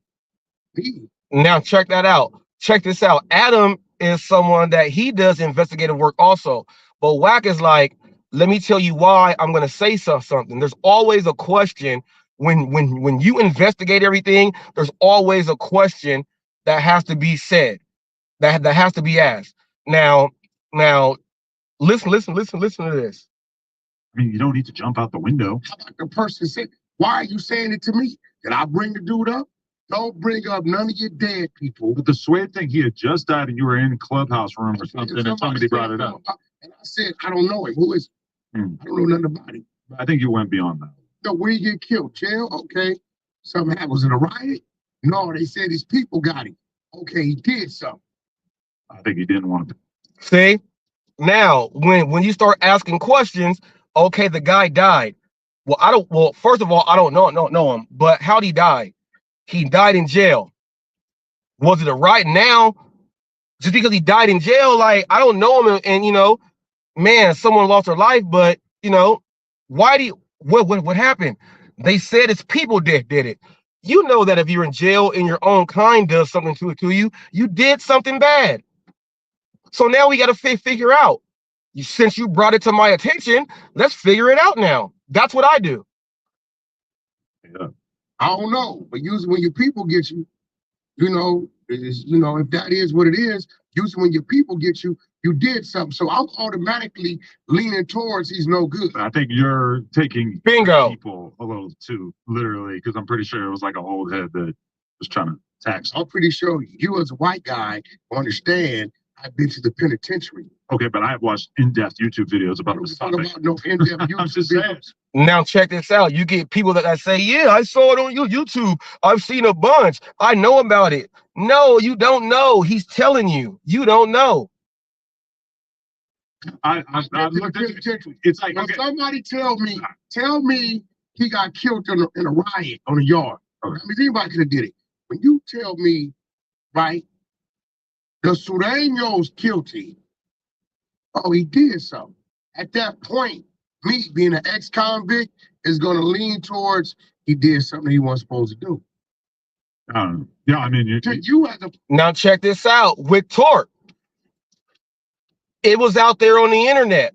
Me. Now check that out. Check this out. Adam is someone that he does investigative work also. But Wack is like, let me tell you why I'm going to say something. There's always a question when you investigate everything. There's always a question that has to be said, that has to be asked. Now, listen to this. I mean, you don't need to jump out the window. How about the person said, why are you saying it to me? Did I bring the dude up? Don't bring up none of your dead people. But the Sway thing, he had just died and you were in the clubhouse room or something and somebody brought it up. And I said, I don't know him. Who is he? I don't know nothing about him. I think you went beyond that. So where you get killed? Jail? Okay. Something happened. Was it a riot? No, they said his people got him. Okay, he did something. I think he didn't want to. See? Now, when you start asking questions, okay, the guy died. Well, first of all, I don't know him, but how'd he die? He died in jail. Was it a riot? Now, just because he died in jail, like, I don't know him, and man, someone lost their life, but why what happened? They said it's people did it. You know that if you're in jail and your own kind does something to you, you did something bad. So now we got to figure out. Since you brought it to my attention, let's figure it out now. That's what I do. Yeah. I don't know, but usually when your people get you, if that is what it is, usually when your people get you, you did something. So I'm automatically leaning towards he's no good. I think you're taking bingo people a little too literally, because I'm pretty sure it was like an old head that was trying to tax. I'm pretty sure you as a white guy understand I've been to the penitentiary. Okay, but I have watched in-depth YouTube videos about this topic. About no in-depth YouTube videos. Now check this out. You get people that say, yeah, I saw it on YouTube. I've seen a bunch. I know about it. No, you don't know. He's telling you. You don't know. I looked at it. It's like, okay. Somebody tell me he got killed in a riot on a yard. Okay. I mean, anybody could have did it. When you tell me, right, the Sureño's guilty, oh, he did something. At that point, me being an ex-convict is going to lean towards he did something he wasn't supposed to do. Yeah, I mean, you have to. Now check this out with Torque. It was out there on the internet.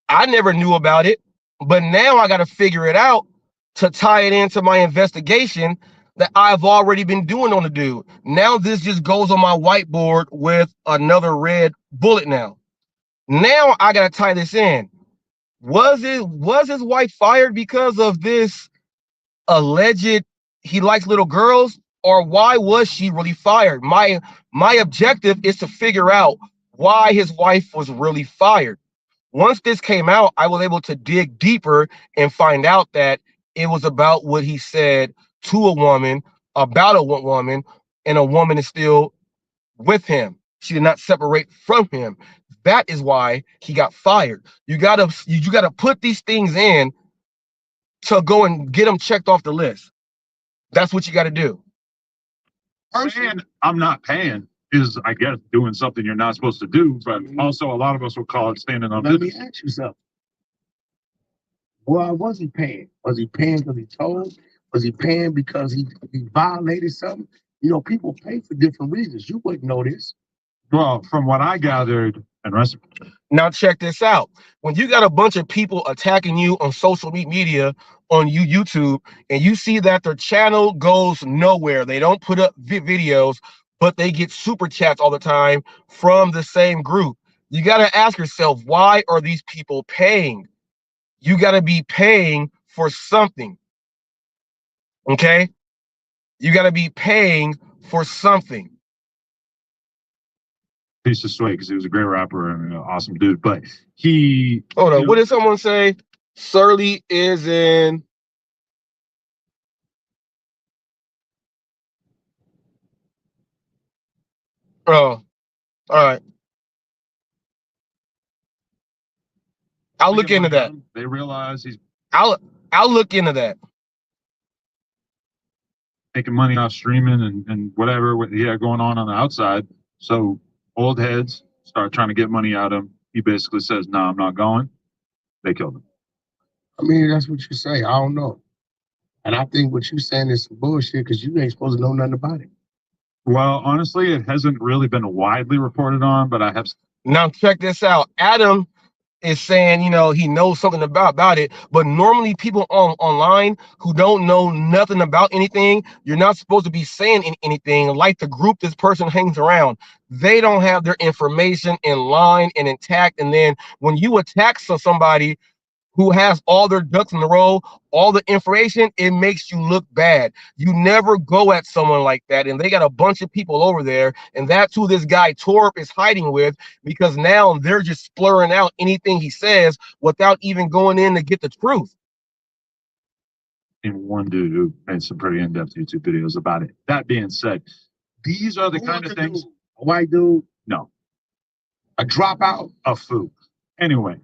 I never knew about it, but now I got to figure it out to tie it into my investigation that I've already been doing on the dude. Now this just goes on my whiteboard with another red bullet now. Now I got to tie this in. Was his wife fired because of this alleged he likes little girls, or why was she really fired? My objective is to figure out why his wife was really fired. Once this came out, I was able to dig deeper and find out that it was about what he said to a woman about a woman, and a woman is still with him. She did not separate from him. That is why he got fired. You gotta put these things in to go and get them checked off the list. That's what you got to do. Saying I'm not paying is, I guess, doing something you're not supposed to do, but also a lot of us will call it standing on business. Let me ask you something. Well, was he paying? Was he paying because he told? Was he paying because he violated something? You know, people pay for different reasons. You wouldn't know this. Well, from what I gathered, and rest. Now check this out. When you got a bunch of people attacking you on social media, on YouTube, and you see that their channel goes nowhere, they don't put up videos, but they get super chats all the time from the same group. You got to ask yourself, why are these people paying? You got to be paying for something. Okay? You got to be paying for something. Piece of sway, because he was a great rapper and an awesome dude, but he... Hold on, what did someone say? Surly is in... Oh, all right. I'll look into that. They realize he's... I'll look into that. Making money off streaming and whatever he had going on the outside. So old heads start trying to get money out of him. He basically says, "No, I'm not going." They killed him. I mean, that's what you say. I don't know. And I think what you're saying is some bullshit because you ain't supposed to know nothing about it. Well, honestly, it hasn't really been widely reported on, but I have. Now check this out. Adam is saying, you know, he knows something about it, but normally people online who don't know nothing about anything, you're not supposed to be saying anything like the group this person hangs around. They don't have their information in line and intact, and then when you attack somebody who has all their ducks in a row, all the information, it makes you look bad. You never go at someone like that, and they got a bunch of people over there, and that's who this guy Torp is hiding with, because now they're just splurring out anything he says without even going in to get the truth. And one dude who made some pretty in-depth YouTube videos about it. That being said, these are the kind of things. A white dude? No. A dropout? A fool. Anyway,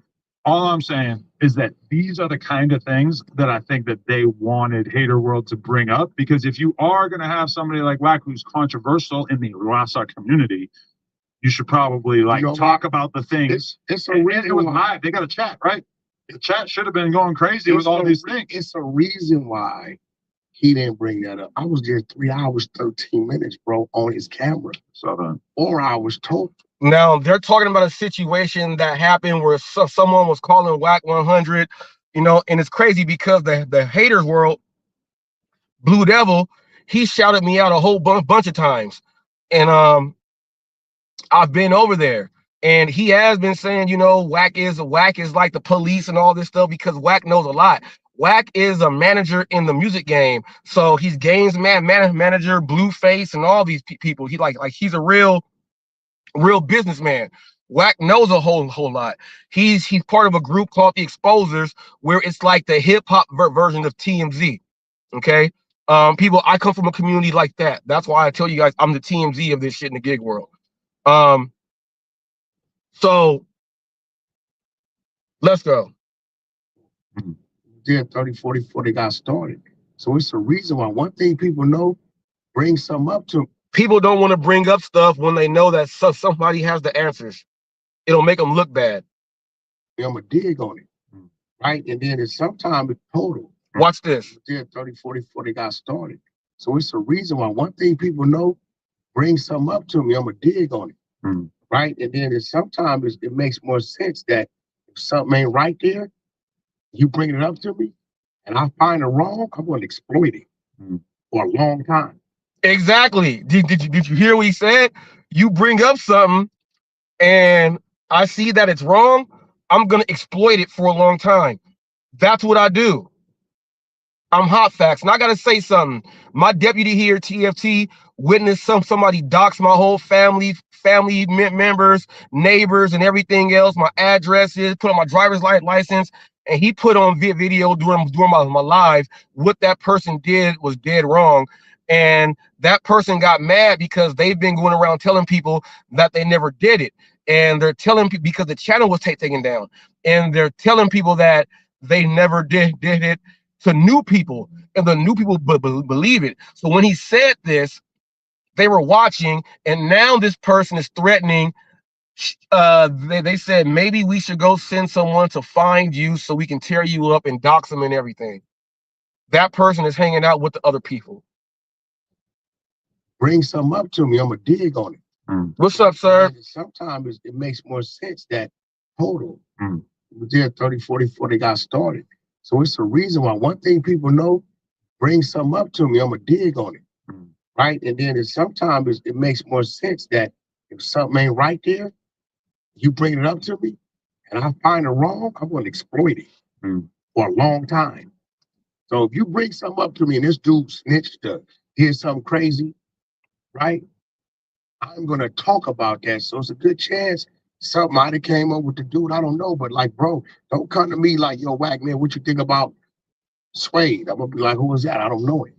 all I'm saying is that these are the kind of things that I think that they wanted Hater World to bring up, because if you are going to have somebody like Wack who's controversial in the Rasa community, you should probably talk about the things. It's a reason it was why. live. They got a chat, right? The chat should have been going crazy with all these things. It's a reason why he didn't bring that up. I was there 3 hours, 13 minutes, bro, on his camera. So 4 hours total. Now they're talking about a situation that happened where someone was calling Wack 100, you know, and it's crazy because the Haters World, Blue Devil, he shouted me out a whole bunch of times, and I've been over there, and he has been saying, you know, Wack is like the police and all this stuff, because Wack knows a lot. Wack is a manager in the music game, so he's games manager, Blueface, and all these people. He like he's a real real businessman. Wack knows a whole lot. He's part of a group called the Exposers, where it's like the hip hop version of TMZ. Okay. People, I come from a community like that. That's why I tell you guys I'm the TMZ of this shit in the gig world. So let's go. Yeah, 30, 40 before they got started. So it's a reason why. One thing people know, bring something up to them. People don't want to bring up stuff when they know that somebody has the answers. It'll make them look bad. I'm going to dig on it, right? And then it's sometimes it's total. Watch this. Yeah, 30, 40 before they got started. So it's a reason why. One thing people know, bring something up to me, I'm going to dig on it, right? And then it's sometimes it makes more sense that if something ain't right there, you bring it up to me, and I find it wrong, I'm going to exploit it for a long time. Exactly. Did you hear what he said? You bring up something, and I see that it's wrong, I'm going to exploit it for a long time. That's what I do. I'm HotFacts, and I got to say something. My deputy here, TFT, witnessed somebody dox my whole family members, neighbors, and everything else, my addresses, put on my driver's license, and he put on video during my live. What that person did was dead wrong. And that person got mad because they've been going around telling people that they never did it. And they're telling people because the channel was taken down. And they're telling people that they never did it to new people. And the new people believe it. So when he said this, they were watching. And now this person is threatening. They said, maybe we should go send someone to find you so we can tear you up and dox them and everything. That person is hanging out with the other people. Bring something up to me, I'm going to dig on it. What's up, sir? Sometimes it makes more sense that total. Yeah, 30, 40 before they got started. So it's a reason why. One thing people know, bring something up to me, I'm going to dig on it. Right? And then sometimes it makes more sense that if something ain't right there, you bring it up to me, and I find it wrong, I'm going to exploit it for a long time. So if you bring something up to me and this dude snitched to hear something crazy, right? I'm going to talk about that. So it's a good chance somebody came up with the dude. I don't know, but like, bro, don't come to me like, yo, Wack, man, what you think about Suede? I'm going to be like, who is that? I don't know it.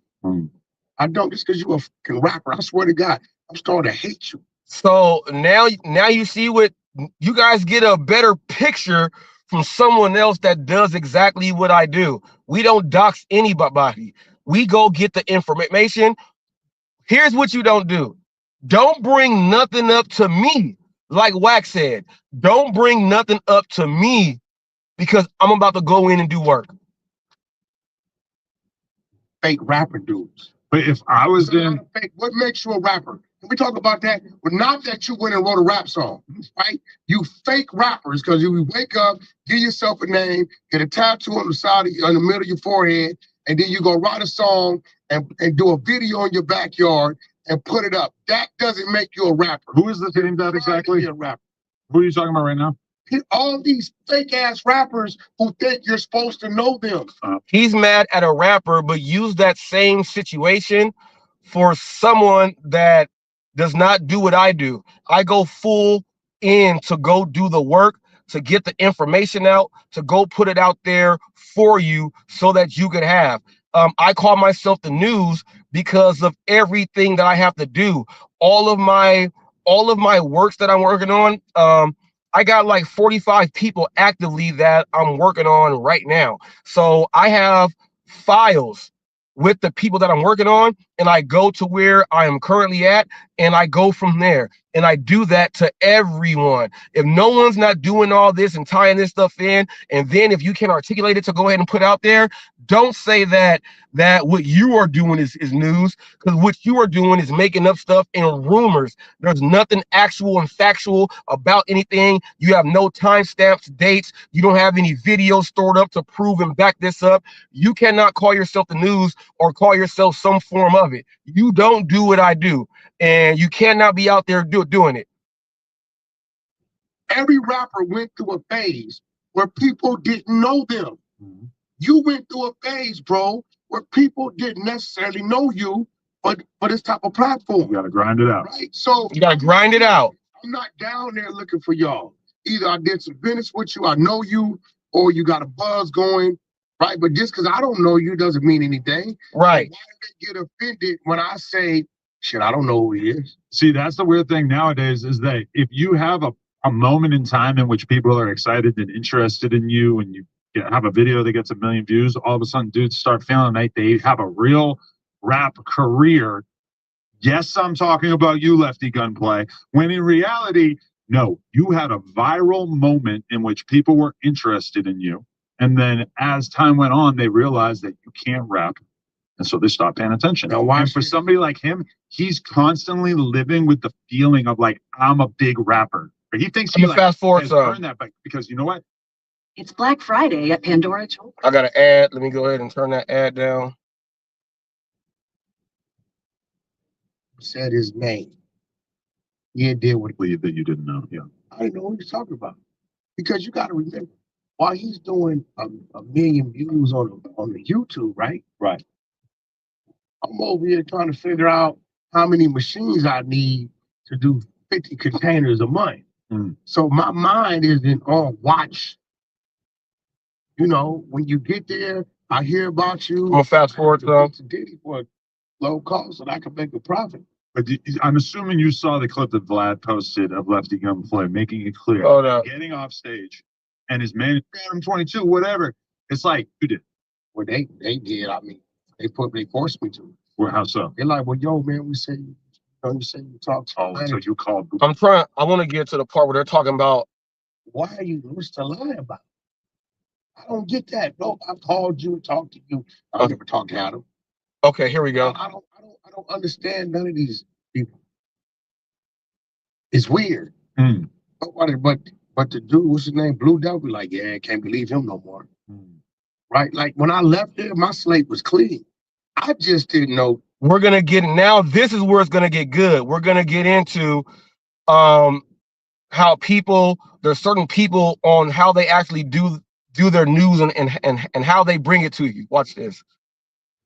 I don't, just because you a fucking rapper. I swear to God, I'm starting to hate you. So now you see what you guys get a better picture from someone else that does exactly what I do. We don't dox anybody. We go get the information. Here's what you don't do. Don't bring nothing up to me. Like Wack said, don't bring nothing up to me because I'm about to go in and do work. Fake rapper dudes. But if I was in... What makes you a rapper? Can we talk about that? But not that you went and wrote a rap song, right? You fake rappers because you wake up, give yourself a name, get a tattoo on the side, on the middle of your forehead, and then you go write a song and do a video in your backyard and put it up. That doesn't make you a rapper. Who is the name that exactly? A rapper. Who are you talking about right now? All these fake ass rappers who think you're supposed to know them. He's mad at a rapper, but use that same situation for someone that does not do what I do. I go full in to go do the work, to get the information out, to go put it out there for you so that you could have. I call myself the news because of everything that I have to do. All of my works that I'm working on, I got like 45 people actively that I'm working on right now. So I have files with the people that I'm working on, and I go to where I am currently at, and I go from there. And I do that to everyone. If no one's not doing all this and tying this stuff in, and then if you can articulate it to go ahead and put out there, don't say that what you are doing is news, because what you are doing is making up stuff and rumors. There's nothing actual and factual about anything. You have no timestamps, dates. You don't have any videos stored up to prove and back this up. You cannot call yourself the news or call yourself some form of it. You don't do what I do, and you cannot be out there doing it. Every rapper went through a phase where people didn't know them. You went through a phase, bro, where people didn't necessarily know you, but for this type of platform. You gotta grind it out. Right? So you gotta grind it out. I'm not down there looking for y'all. Either I did some business with you, I know you, or you got a buzz going, right? But just because I don't know you doesn't mean anything. Right. Why do they get offended when I say, shit, I don't know who he is? See, that's the weird thing nowadays is that if you have a moment in time in which people are excited and interested in you and you have a video that gets 1 million views, all of a sudden dudes start feeling like they have a real rap career. Yes, I'm talking about you, Lefty Gunplay, when in reality, no, you had a viral moment in which people were interested in you. And then as time went on, they realized that you can't rap. And so they stopped paying attention. Now, why and for somebody like him, he's constantly living with the feeling of like, I'm a big rapper. But he thinks he like, fast forward has some. earned that, but because you know what? It's Black Friday at Pandora Jewelry. I got an ad. Let me go ahead and turn that ad down. Said his name. Yeah, did what That you didn't know. Yeah. I didn't know what he's talking about. Because you got to remember, while he's doing a million views on the YouTube, right? Right. I'm over here trying to figure out how many machines I need to do 50 containers a month. So my mind isn't on watch. You know, when you get there, I hear about you. I'm gonna fast forward some. Diddy for a low cost, so that I can make a profit. But I'm assuming you saw the clip that Vlad posted of Lefty Gunplay, making it clear, getting off stage, and his man, I'm 22, whatever. It's like, you did. Well, they did. I mean, they forced me to. Well, how so? They're like, well, yo, man, we say you say you talk to. Oh, so you called. I want to get to the part where they're talking about. Why are you what's to lie about? I don't get that. No, I called you and talked to you. I never talked to Adam. Okay, here we go. I don't understand none of these people. It's weird. But the dude, what's his name? Blue Devil, like, yeah, I can't believe him no more. Right? Like when I left there, my slate was clean. I just didn't know. We're gonna get now. This is where it's gonna get good. We're gonna get into how there's certain people on how they actually do their news and how they bring it to you. Watch this.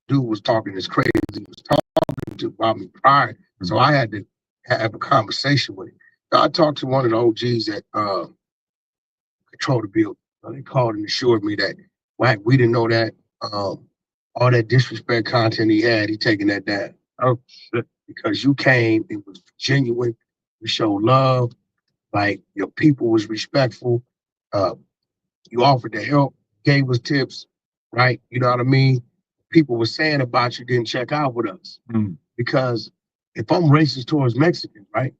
Dude was talking as crazy as he was talking about me prior. So I had to have a conversation with him. I talked to one of the OGs that control the building. They called and assured me that, we didn't know that all that disrespect content he had, he taking that down. Oh, shit. Because you came, it was genuine, you showed love, like your people was respectful, you offered to help, gave us tips, right? You know what I mean? People were saying about you didn't check out with us. Because if I'm racist towards Mexicans, right,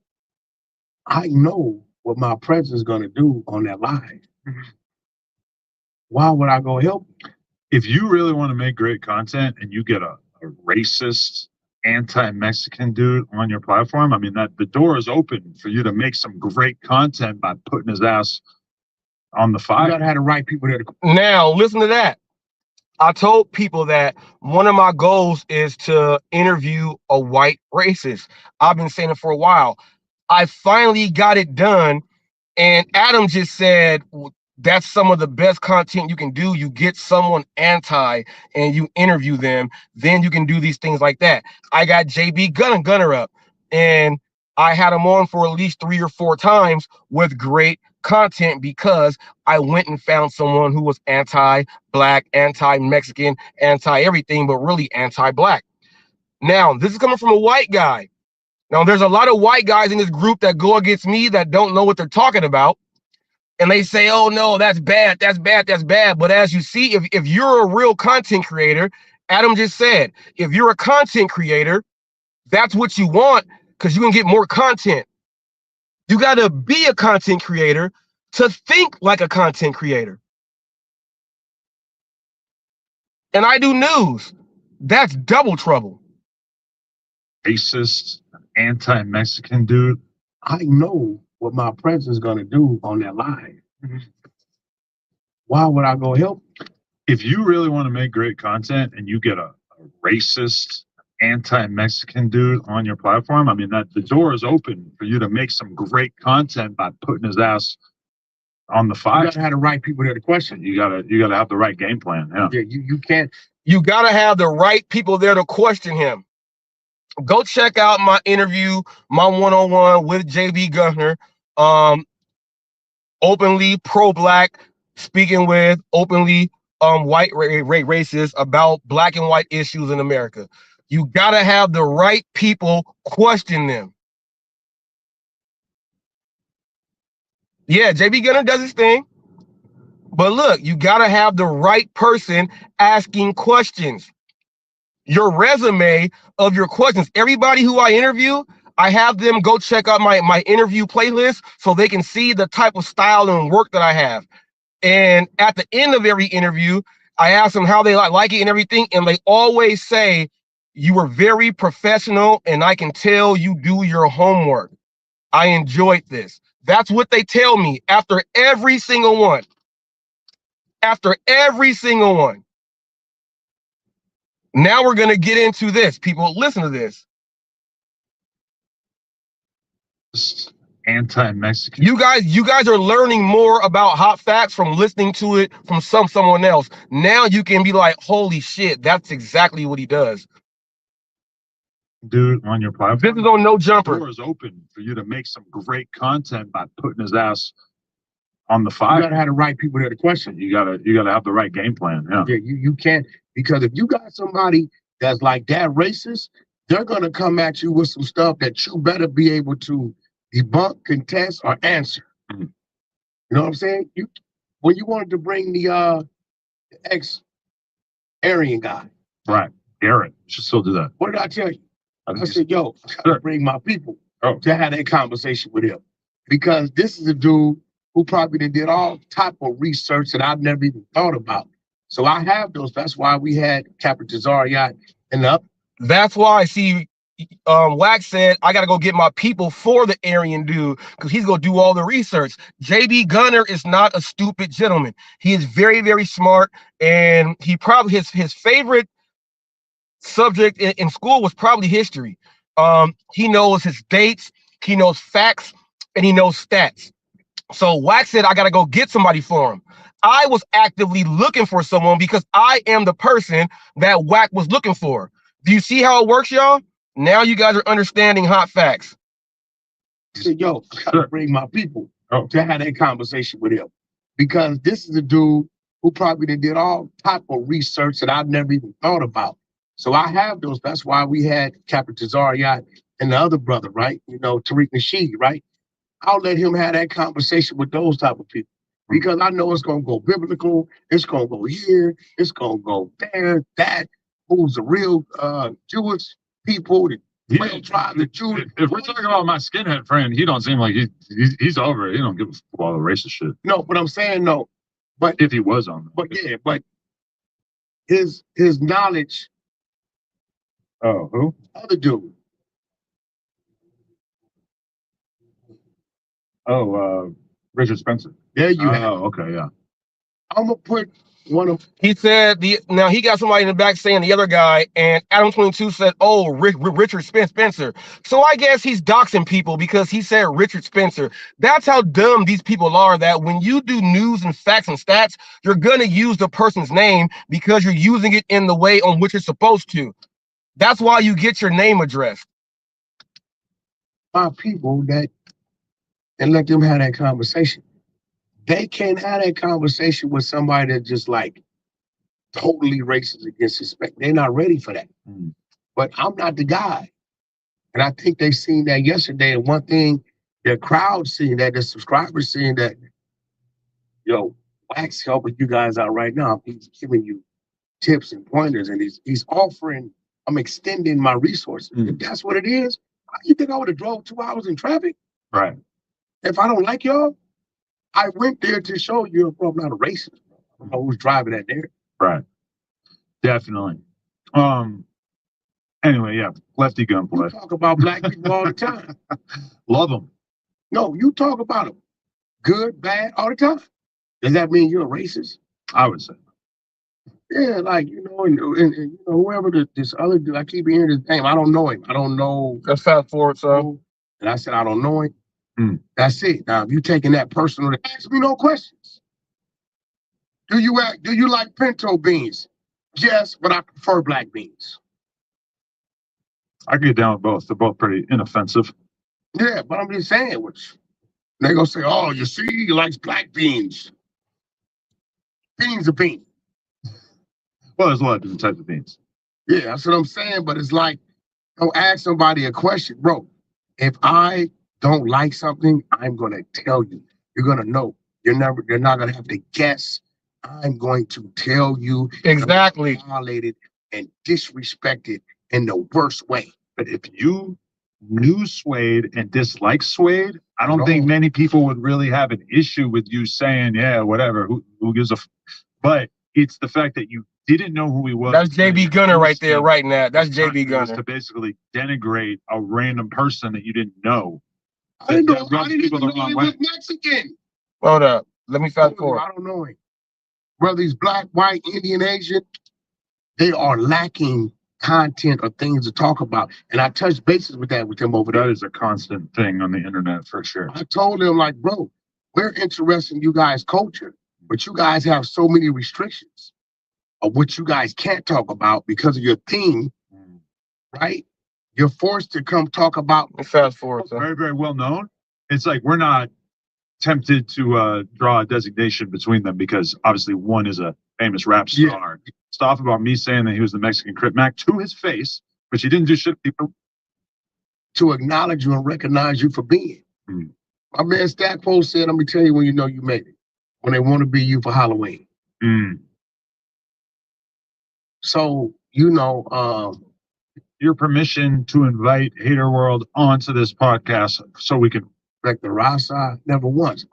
I know what my presence is going to do on that live. Why would I go help you? If you really want to make great content and you get a racist, anti-Mexican dude on your platform, I mean, that the door is open for you to make some great content by putting his ass on the fire. You got to have the right people there. Now, listen to that. I told people that one of my goals is to interview a white racist. I've been saying it for a while. I finally got it done. And Adam just said, that's some of the best content you can do. You get someone anti and you interview them. Then you can do these things like that. I got JB Gunner up and I had him on for at least 3 or 4 times with great content because I went and found someone who was anti-black, anti-Mexican, anti-everything, but really anti-black. Now, this is coming from a white guy. Now, there's a lot of white guys in this group that go against me that don't know what they're talking about. And they say, oh, no, that's bad, that's bad, that's bad. But as you see, if you're a real content creator, Adam just said, if you're a content creator, that's what you want because you can get more content. You got to be a content creator to think like a content creator. And I do news. That's double trouble. Racist, anti-Mexican dude. I know what my presence is going to do on that live. Why would I go help? If you really want to make great content and you get a racist, anti-Mexican dude on your platform, I mean, that the door is open for you to make some great content by putting his ass on the fire. You got to have the right people there to question. You gotta have the right game plan. Yeah, you can't. You got to have the right people there to question him. Go check out my interview, my one-on-one with JB Gunner openly pro-black, speaking with openly white racists about black and white issues in America. You gotta have the right people question them. Yeah, JB Gunner does his thing. But look, you gotta have the right person asking questions. Your resume of your questions. Everybody who I interview, I have them go check out my interview playlist so they can see the type of style and work that I have. And at the end of every interview, I ask them how they like it and everything, and they always say, you were very professional, and I can tell you do your homework. I enjoyed this. That's what they tell me after every single one. After every single one. Now we're going to get into this. People, listen to this. Anti-Mexican. You guys are learning more about Hot Facts from listening to it from someone else. Now you can be like, holy shit, that's exactly what he does. Dude, on your platform. This is on No Jumper. The door is open for you to make some great content by putting his ass on the fire. You gotta have the right people there to question. You gotta have the right game plan. Yeah. You can't, because if you got somebody that's like that racist, they're gonna come at you with some stuff that you better be able to debunk, contest, or answer. Mm-hmm. You know what I'm saying? When you wanted to bring the ex-Aryan guy. Right. Garrett should still do that. What did I tell you? I said, yo, I gotta bring my people to have that conversation with him. Because this is a dude who probably did all type of research that I've never even thought about. So I have those. That's why we had Captain Tazariot and up. That's why I see Wax said, I got to go get my people for the Aryan dude because he's going to do all the research. JB Gunner is not a stupid gentleman. He is very, very smart. And he probably, his favorite subject in school was probably history. He knows his dates, he knows facts, and he knows stats. So Wax said, I got to go get somebody for him. I was actively looking for someone because I am the person that Wax was looking for. Do you see how it works, y'all? Now you guys are understanding Hot Facts. I said, yo, I got to bring my people to have that conversation with him. Because this is a dude who probably did all type of research that I've never even thought about. So I have those. That's why we had Captain Tazariot and the other brother, right? You know, Tariq Nasheed, right? I'll let him have that conversation with those type of people because I know it's going to go biblical. It's going to go here. It's going to go there, that. Who's the real Jewish people, the 12 tribes, the Jews. If we're talking about my skinhead friend, he don't seem like he's over it. He don't give a fuck about the racist shit. No, but I'm saying no. But if he was on them. But yeah, but his knowledge. Oh, who? Other dude. Oh, Richard Spencer. There you have. Oh, okay, yeah. I'm gonna put one of. He said now he got somebody in the back saying the other guy, and Adam 22 said, "Oh, Richard Spencer." So I guess he's doxing people because he said Richard Spencer. That's how dumb these people are. That when you do news and facts and stats, you're gonna use the person's name because you're using it in the way on which it's supposed to. That's why you get your name addressed. My people that. And let them have that conversation. They can't have that conversation with somebody that just like totally racist against Hispanic. They're not ready for that. Mm. But I'm not the guy. And I think they seen that yesterday. And one thing, the crowd seen that, the subscribers seen that, yo, Wax helping you guys out right now. He's giving you tips and pointers and he's offering, I'm extending my resources. Mm. If that's what it is, you think I would have drove 2 hours in traffic? Right. If I don't like y'all, I went there to show you, bro, I'm not a racist. I don't know who's driving that there. Right. Definitely. Anyway, yeah, lefty gunplay. You talk about black people all the time. Love them. No, you talk about them. Good, bad, all the time. Does that mean you're a racist? I would say. Yeah, like, you know, and you know, whoever this other dude, I keep hearing his name. I don't know him. I don't know. Let's fast forward, so. And I said, I don't know him. Mm. That's it. Now, if you taking that personal, ask me no questions. Do you like pinto beans? Yes, but I prefer black beans. I can get down with both. They're both pretty inoffensive. Yeah, but I'm just saying, which They're gonna say, "Oh, you see, he likes black beans. Beans are beans." Well, there's a lot of different types of beans. Yeah, that's what I'm saying. But it's like, don't ask somebody a question, bro. If I don't like something, I'm gonna tell you. You're gonna know. You're not gonna have to guess. I'm going to tell you exactly. Violated and disrespected in the worst way. But if you knew Suede and disliked Suede, I don't think many people would really have an issue with you saying, yeah, whatever, who gives a but it's the fact that you didn't know who he was. That's JB Gunner right there, right now. That's JB Gunner. To basically denigrate a random person that you didn't know. I didn't even know he was Mexican. Hold up. Let me fast forward. I don't know him. Whether he's black, white, Indian, Asian, they are lacking content or things to talk about. And I touched bases with him over there. That is a constant thing on the internet for sure. I told him, like, bro, we're interested in you guys' culture, but you guys have so many restrictions of what you guys can't talk about because of your theme, right? You're forced to come talk about. Fast forward. Very, very well known. It's like we're not tempted to draw a designation between them because obviously one is a famous rap star. Yeah. Stop about me saying that he was the Mexican Crip Mac to his face, but he didn't do shit. To acknowledge you and recognize you for being. My man Stackpole said, "Let me tell you when you know you made it. When they want to be you for Halloween." So, your permission to invite Hater World onto this podcast so we can respect the Rasa never once.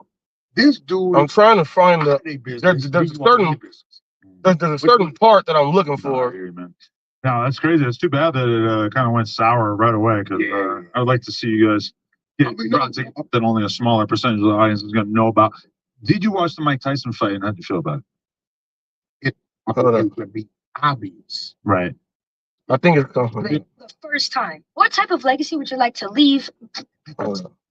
This dude, I'm trying to find there's a certain part that I'm looking for. No, that's crazy. It's too bad that it kind of went sour right away because I'd like to see you guys get that only a smaller percentage of the audience is going to know about. Did you watch the Mike Tyson fight and how did you feel about it? It's going to be obvious. Right. I think it's coming. The first time. What type of legacy would you like to leave?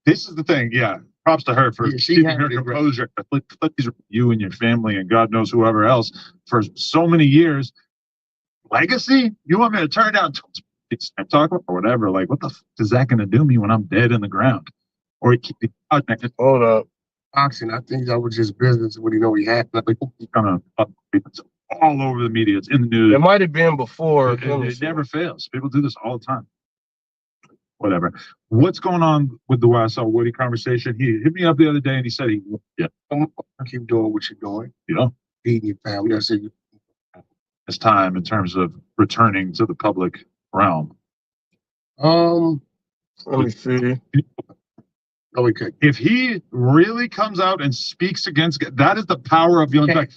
This is the thing. Yeah. Props to her for keeping her composure. You and your family and God knows whoever else for so many years. Legacy? You want me to turn down talk or whatever? Like, what the fuck is that going to do me when I'm dead in the ground? Or hold up. Boxing, I think that was just business when he had. It's all over the media. It's in the news. It might have been before. It never fails. People do this all the time. Whatever. What's going on with the YSL Woody conversation? He hit me up the other day and he said keep doing what you're doing. Feeding your family. I said it's time in terms of returning to the public realm. Let me see. If he really comes out and speaks against, that is the power of Young Thug.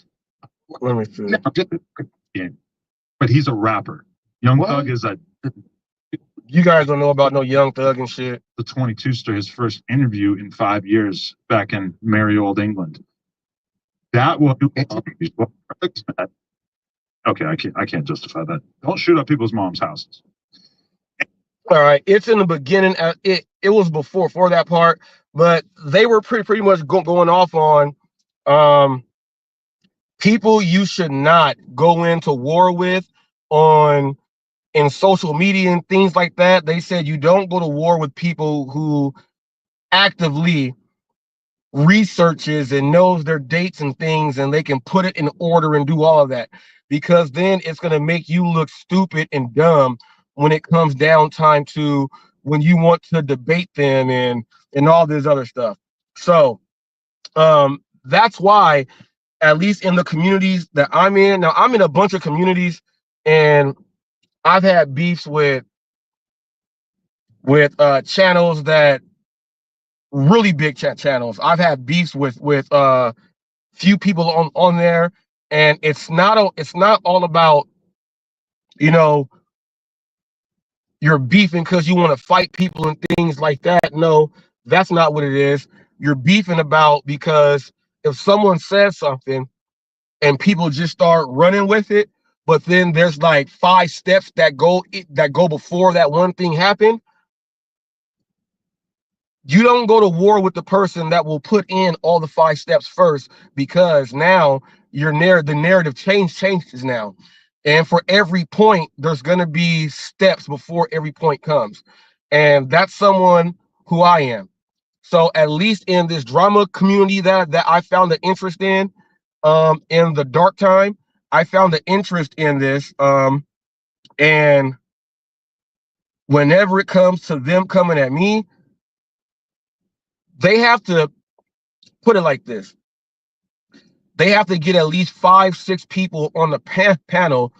Let me see. But he's a rapper. Young Thug is a. You guys don't know about no Young Thug and shit. The 22ster, his first interview in 5 years back in merry old England. That will. Okay, I can't justify that. Don't shoot up people's mom's houses. All right, it's in the beginning. It was before that part, but they were pretty much going off on people you should not go into war with in social media and things like that. They said you don't go to war with people who actively researches and knows their dates and things, and they can put it in order and do all of that, because then it's going to make you look stupid and dumb when it comes down time to when you want to debate them and all this other stuff. So that's why, at least in the communities that I'm in, now I'm in a bunch of communities and I've had beefs with channels that really big channels. I've had beefs with few people on there, and it's not all about, you're beefing because you want to fight people and things like that. No, that's not what it is. You're beefing about because if someone says something and people just start running with it, but then there's like 5 steps that go before that one thing happened, you don't go to war with the person that will put in all the 5 steps first, because now the narrative changes now. And for every point, there's going to be steps before every point comes. And that's someone who I am. So at least in this drama community that I found the interest in the dark time, I found the interest in this. And whenever it comes to them coming at me, they have to put it like this. They have to get at least 5-6 people on the panel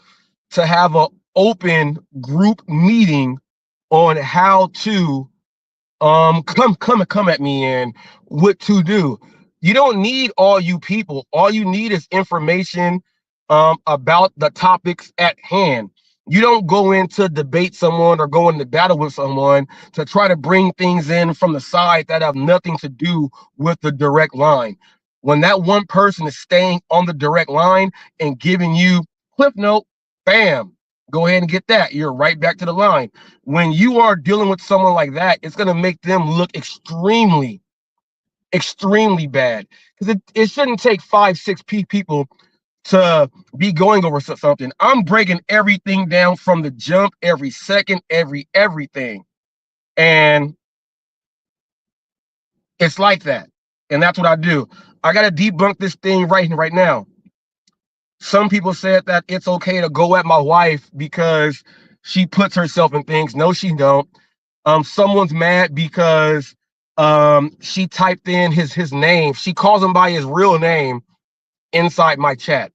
to have an open group meeting on how to come at me and what to do. You don't need all you people. All you need is information about the topics at hand. You don't go in to debate someone or go into battle with someone to try to bring things in from the side that have nothing to do with the direct line. When that one person is staying on the direct line and giving you cliff note, bam, go ahead and get that. You're right back to the line. When you are dealing with someone like that, it's going to make them look extremely bad. Because it shouldn't take 5-6 people to be going over something. I'm breaking everything down from the jump, every second, everything. And it's like that. And that's what I do. I got to debunk this thing right now. Some people said that it's okay to go at my wife because she puts herself in things. No, she don't. Someone's mad because she typed in his name. She calls him by his real name inside my chat.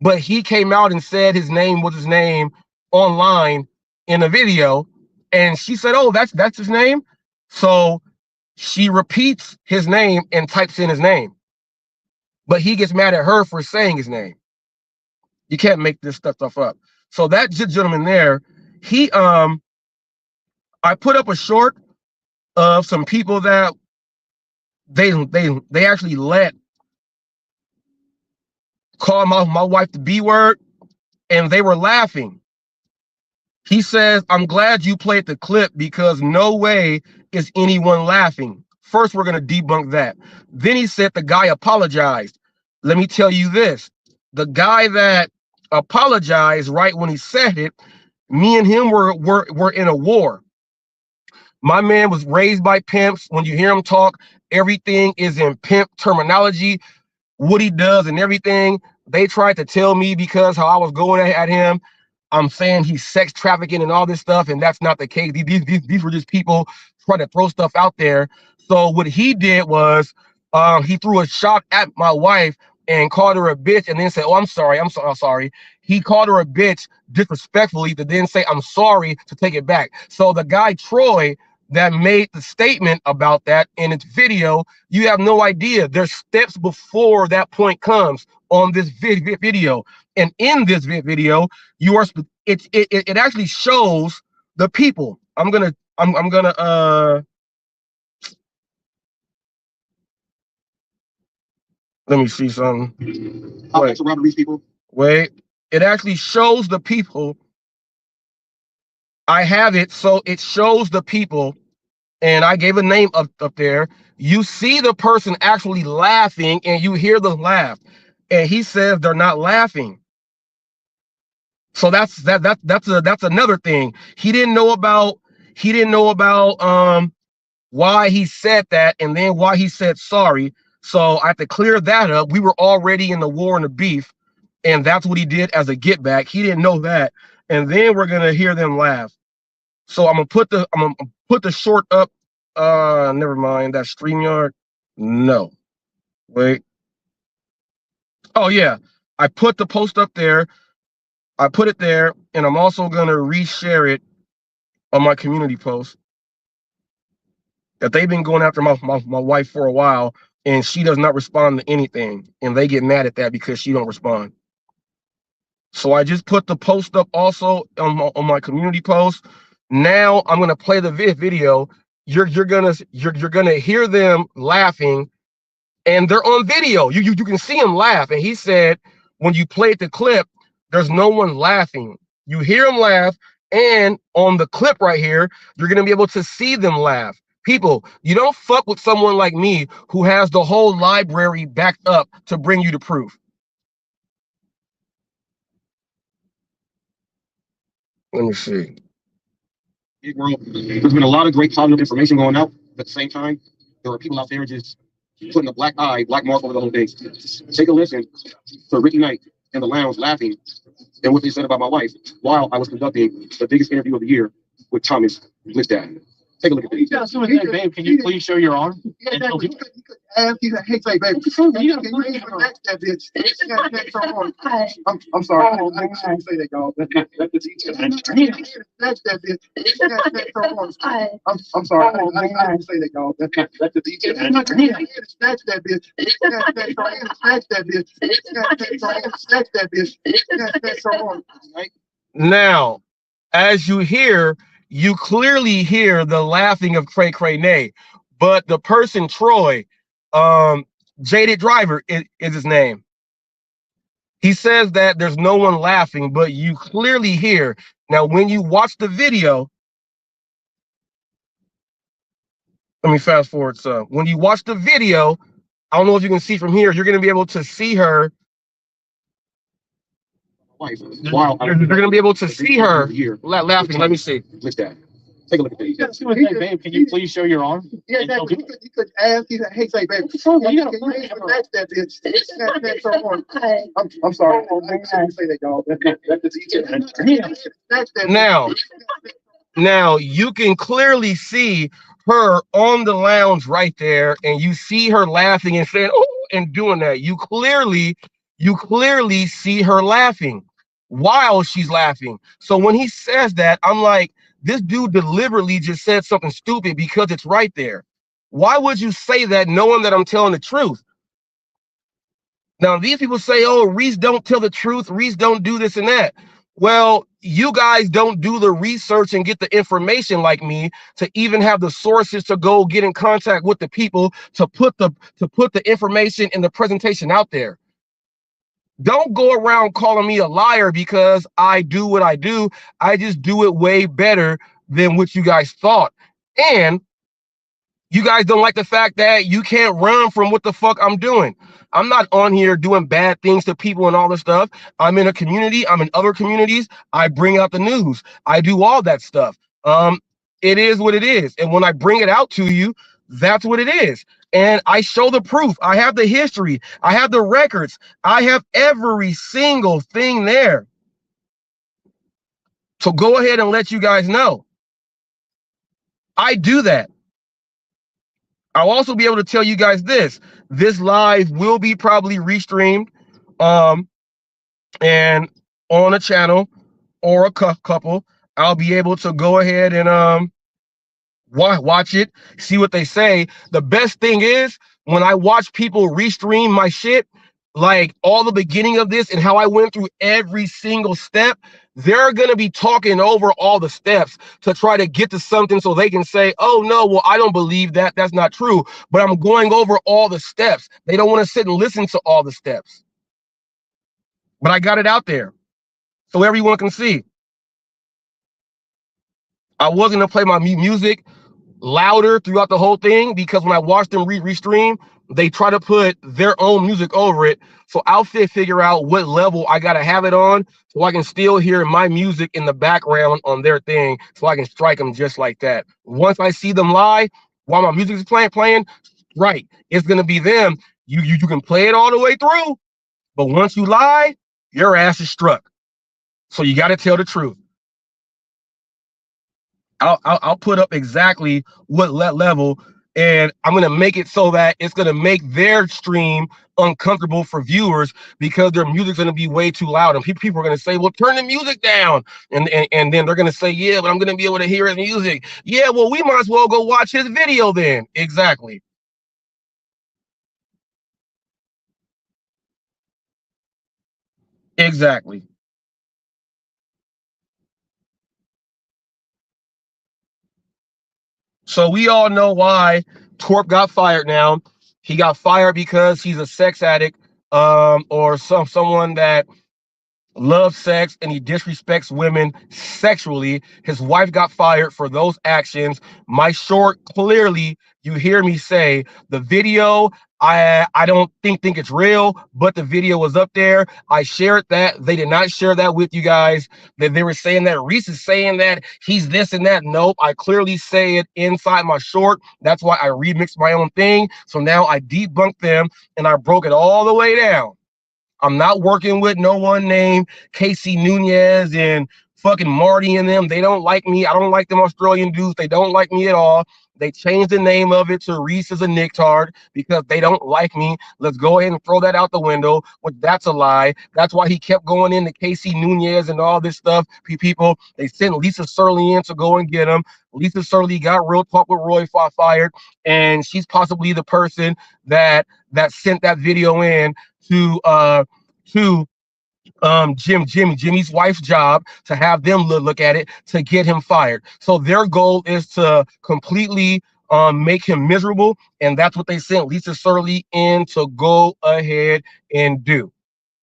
But he came out and said his name was his name online in a video. And she said, oh, that's his name. So she repeats his name and types in his name. But he gets mad at her for saying his name. You can't make this stuff up. So that gentleman there, he I put up a short of some people that they actually let call my wife the B word, and they were laughing. He says, I'm glad you played the clip because no way is anyone laughing. First, we're going to debunk that. Then he said the guy apologized. Let me tell you this. The guy that apologized right when he said it, me and him were in a war. My man was raised by pimps. When you hear him talk, everything is in pimp terminology, what he does and everything. They tried to tell me because how I was going at him, I'm saying he's sex trafficking and all this stuff, and that's not the case. These were just people trying to throw stuff out there. So what he did was he threw a shot at my wife and called her a bitch and then said, oh, I'm sorry. He called her a bitch disrespectfully to then say, I'm sorry, to take it back. So the guy, Troy, that made the statement about that in its video, you have no idea. There's steps before that point comes on this video. And in this video, you are it actually shows the people. I'm gonna let me see something. Wait. Robert-Reese people. Wait, it actually shows the people. I have it so it shows the people, and I gave a name up there. You see the person actually laughing, and you hear them laugh, and he says they're not laughing. So that's another thing. He didn't know about why he said that, and then why he said sorry. So I have to clear that up. We were already in the war and the beef, and that's what he did as a get back. He didn't know that, and then we're gonna hear them laugh. So I'm gonna put the short up. Never mind that StreamYard. No, wait. Oh yeah, I put the post up there. I put it there, and I'm also gonna reshare it on my community post. That they've been going after my wife for a while, and she does not respond to anything, and they get mad at that because she don't respond. So I just put the post up also on my community post. Now I'm gonna play the video. You're gonna hear them laughing, and they're on video. You can see them laugh. And he said when you played the clip, there's no one laughing. You hear them laugh, and on the clip right here, you're gonna be able to see them laugh. People, you don't fuck with someone like me who has the whole library backed up to bring you the proof. Let me see. World, there's been a lot of great positive information going out. At the same time, There are people out there just putting a black mark over the whole thing. Take a listen to Ricky Knight in the lounge laughing and what they said about my wife while I was conducting the biggest interview of the year with Thomas Blitzdad. Take a look at this. Babe, can you please show your arm? Yeah, exactly. He's like, hey, babe, you gotta relax that bitch. I'm sorry. I didn't say that, y'all. That's the teacher. Relax that bitch. I'm sorry. I didn't say that, y'all. That's the teacher. Snatch that bitch. Snatch that bitch. Snatch that bitch. Now, as you hear, you clearly hear the laughing of Cray Cray Nay, but the person Troy, Jaded Driver is his name. He says that there's no one laughing, but you clearly hear. Now, when you watch the video, let me fast forward some. When you watch the video, I don't know if you can see from here, you're going to be able to see her. Wow. You're going to be able to see her laughing. Let me see. Look at that. Take a look at this. Babe, can you please show your arm? Yeah, exactly. You could ask. He's like, hey, say, babe, you gotta relax that bitch. I'm sorry. I didn't say that, y'all. That's the teacher. Now you can clearly see her on the lounge right there, and you see her laughing and saying, "Oh," and doing that. You clearly see her laughing while she's laughing. So when he says that, I'm like, this dude deliberately just said something stupid because it's right there. Why would you say that knowing that I'm telling the truth? Now, these people say, oh, Reese don't tell the truth. Reese don't do this and that. Well, you guys don't do the research and get the information like me to even have the sources to go get in contact with the people to put the information and the presentation out there. Don't go around calling me a liar because I do what I do. I just do it way better than what you guys thought. And you guys don't like the fact that you can't run from what the fuck I'm doing. I'm not on here doing bad things to people and all this stuff. I'm in a community. I'm in other communities. I bring out the news. I do all that stuff. It is what it is. And when I bring it out to you, that's what it is. And I show the proof. I have the history. I have the records. I have every single thing there. So go ahead and let you guys know. I do that. I'll also be able to tell you guys this. This live will be probably restreamed and on a channel or a couple. I'll be able to go ahead and watch it, see what they say. The best thing is when I watch people restream my shit, like all the beginning of this and how I went through every single step, they're going to be talking over all the steps to try to get to something so they can say, oh, no, well, I don't believe that. That's not true. But I'm going over all the steps. They don't want to sit and listen to all the steps. But I got it out there so everyone can see. I wasn't going to play my music louder throughout the whole thing because when I watched them restream, they try to put their own music over it. So I'll figure out what level I got to have it on so I can still hear my music in the background on their thing so I can strike them just like that. Once I see them live while my music is playing, right, it's going to be them. You can play it all the way through, but once you lie, your ass is struck. So you got to tell the truth. I'll put up exactly what level, and I'm going to make it so that it's going to make their stream uncomfortable for viewers because their music's going to be way too loud. And people are going to say, well, turn the music down. And then they're going to say, yeah, but I'm going to be able to hear his music. Yeah, well, we might as well go watch his video then. Exactly. Exactly. So we all know why Torp got fired now. He got fired because he's a sex addict or someone that loves sex, and he disrespects women sexually. His wife got fired for those actions. My short, clearly, you hear me say the video, I don't think it's real, but the video was up there. I shared that. They did not share that with you guys. That they were saying that Reese is saying that he's this and that. Nope. I clearly say it inside my short. That's why I remixed my own thing. So now I debunked them and I broke it all the way down. I'm not working with no one named Casey Nunez and fucking Marty and them. They don't like me. I don't like them Australian dudes. They don't like me at all. They changed the name of it to Reese is a Nicktard because they don't like me. Let's go ahead and throw that out the window, which that's a lie. That's why he kept going into Casey Nunez and all this stuff. People, they sent Lisa Surley in to go and get him. Lisa Surley got real talk with Roy fired, and she's possibly the person that sent that video in to Jimmy's wife's job to have them look at it to get him fired. So their goal is to completely make him miserable, and that's what they sent Lisa Surley in to go ahead and do.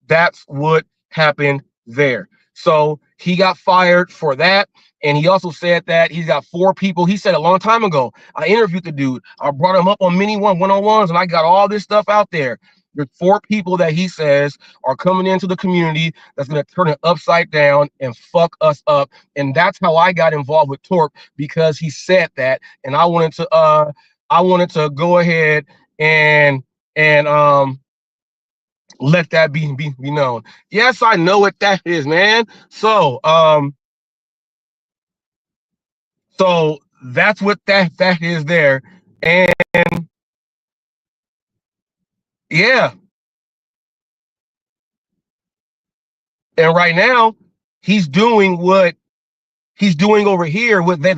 That's what happened there. So he got fired for that. And he also said that he's got 4 people. He said a long time ago, I interviewed the dude. I brought him up on many one-on-ones, and I got all this stuff out there. There's 4 people that he says are coming into the community that's going to turn it upside down and fuck us up. And that's how I got involved with Torp, because he said that. And I wanted to go ahead and let that be known. Yes, I know what that is, man. So that's what that is there. And yeah. And right now, he's doing what he's doing over here. What they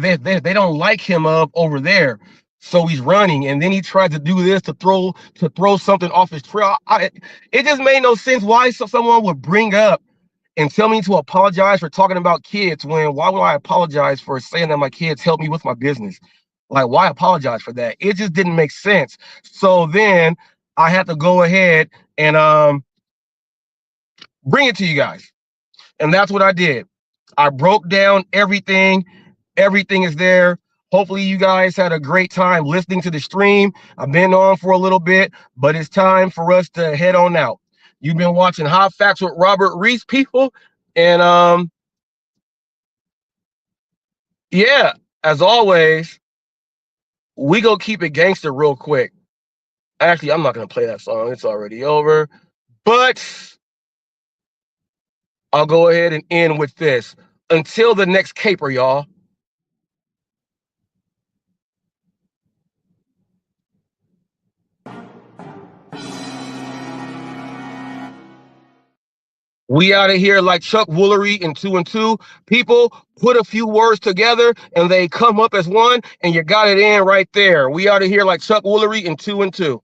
don't like him of over there. So he's running, and then he tried to do this to throw something off his trail. It just made no sense why someone would bring up and tell me to apologize for talking about kids when why would I apologize for saying that my kids helped me with my business? Like, why apologize for that? It just didn't make sense. So then I had to go ahead and bring it to you guys. And that's what I did. I broke down everything. Everything is there. Hopefully you guys had a great time listening to the stream. I've been on for a little bit, but it's time for us to head on out. You've been watching Hot Facts with Robert Reese, people. And yeah, as always, we go keep it gangster real quick. Actually, I'm not going to play that song. It's already over. But I'll go ahead and end with this. Until the next caper, y'all. We out of here like Chuck Woolery in 2 and 2. People put a few words together and they come up as one, and you got it in right there. We out of here like Chuck Woolery in 2 and 2.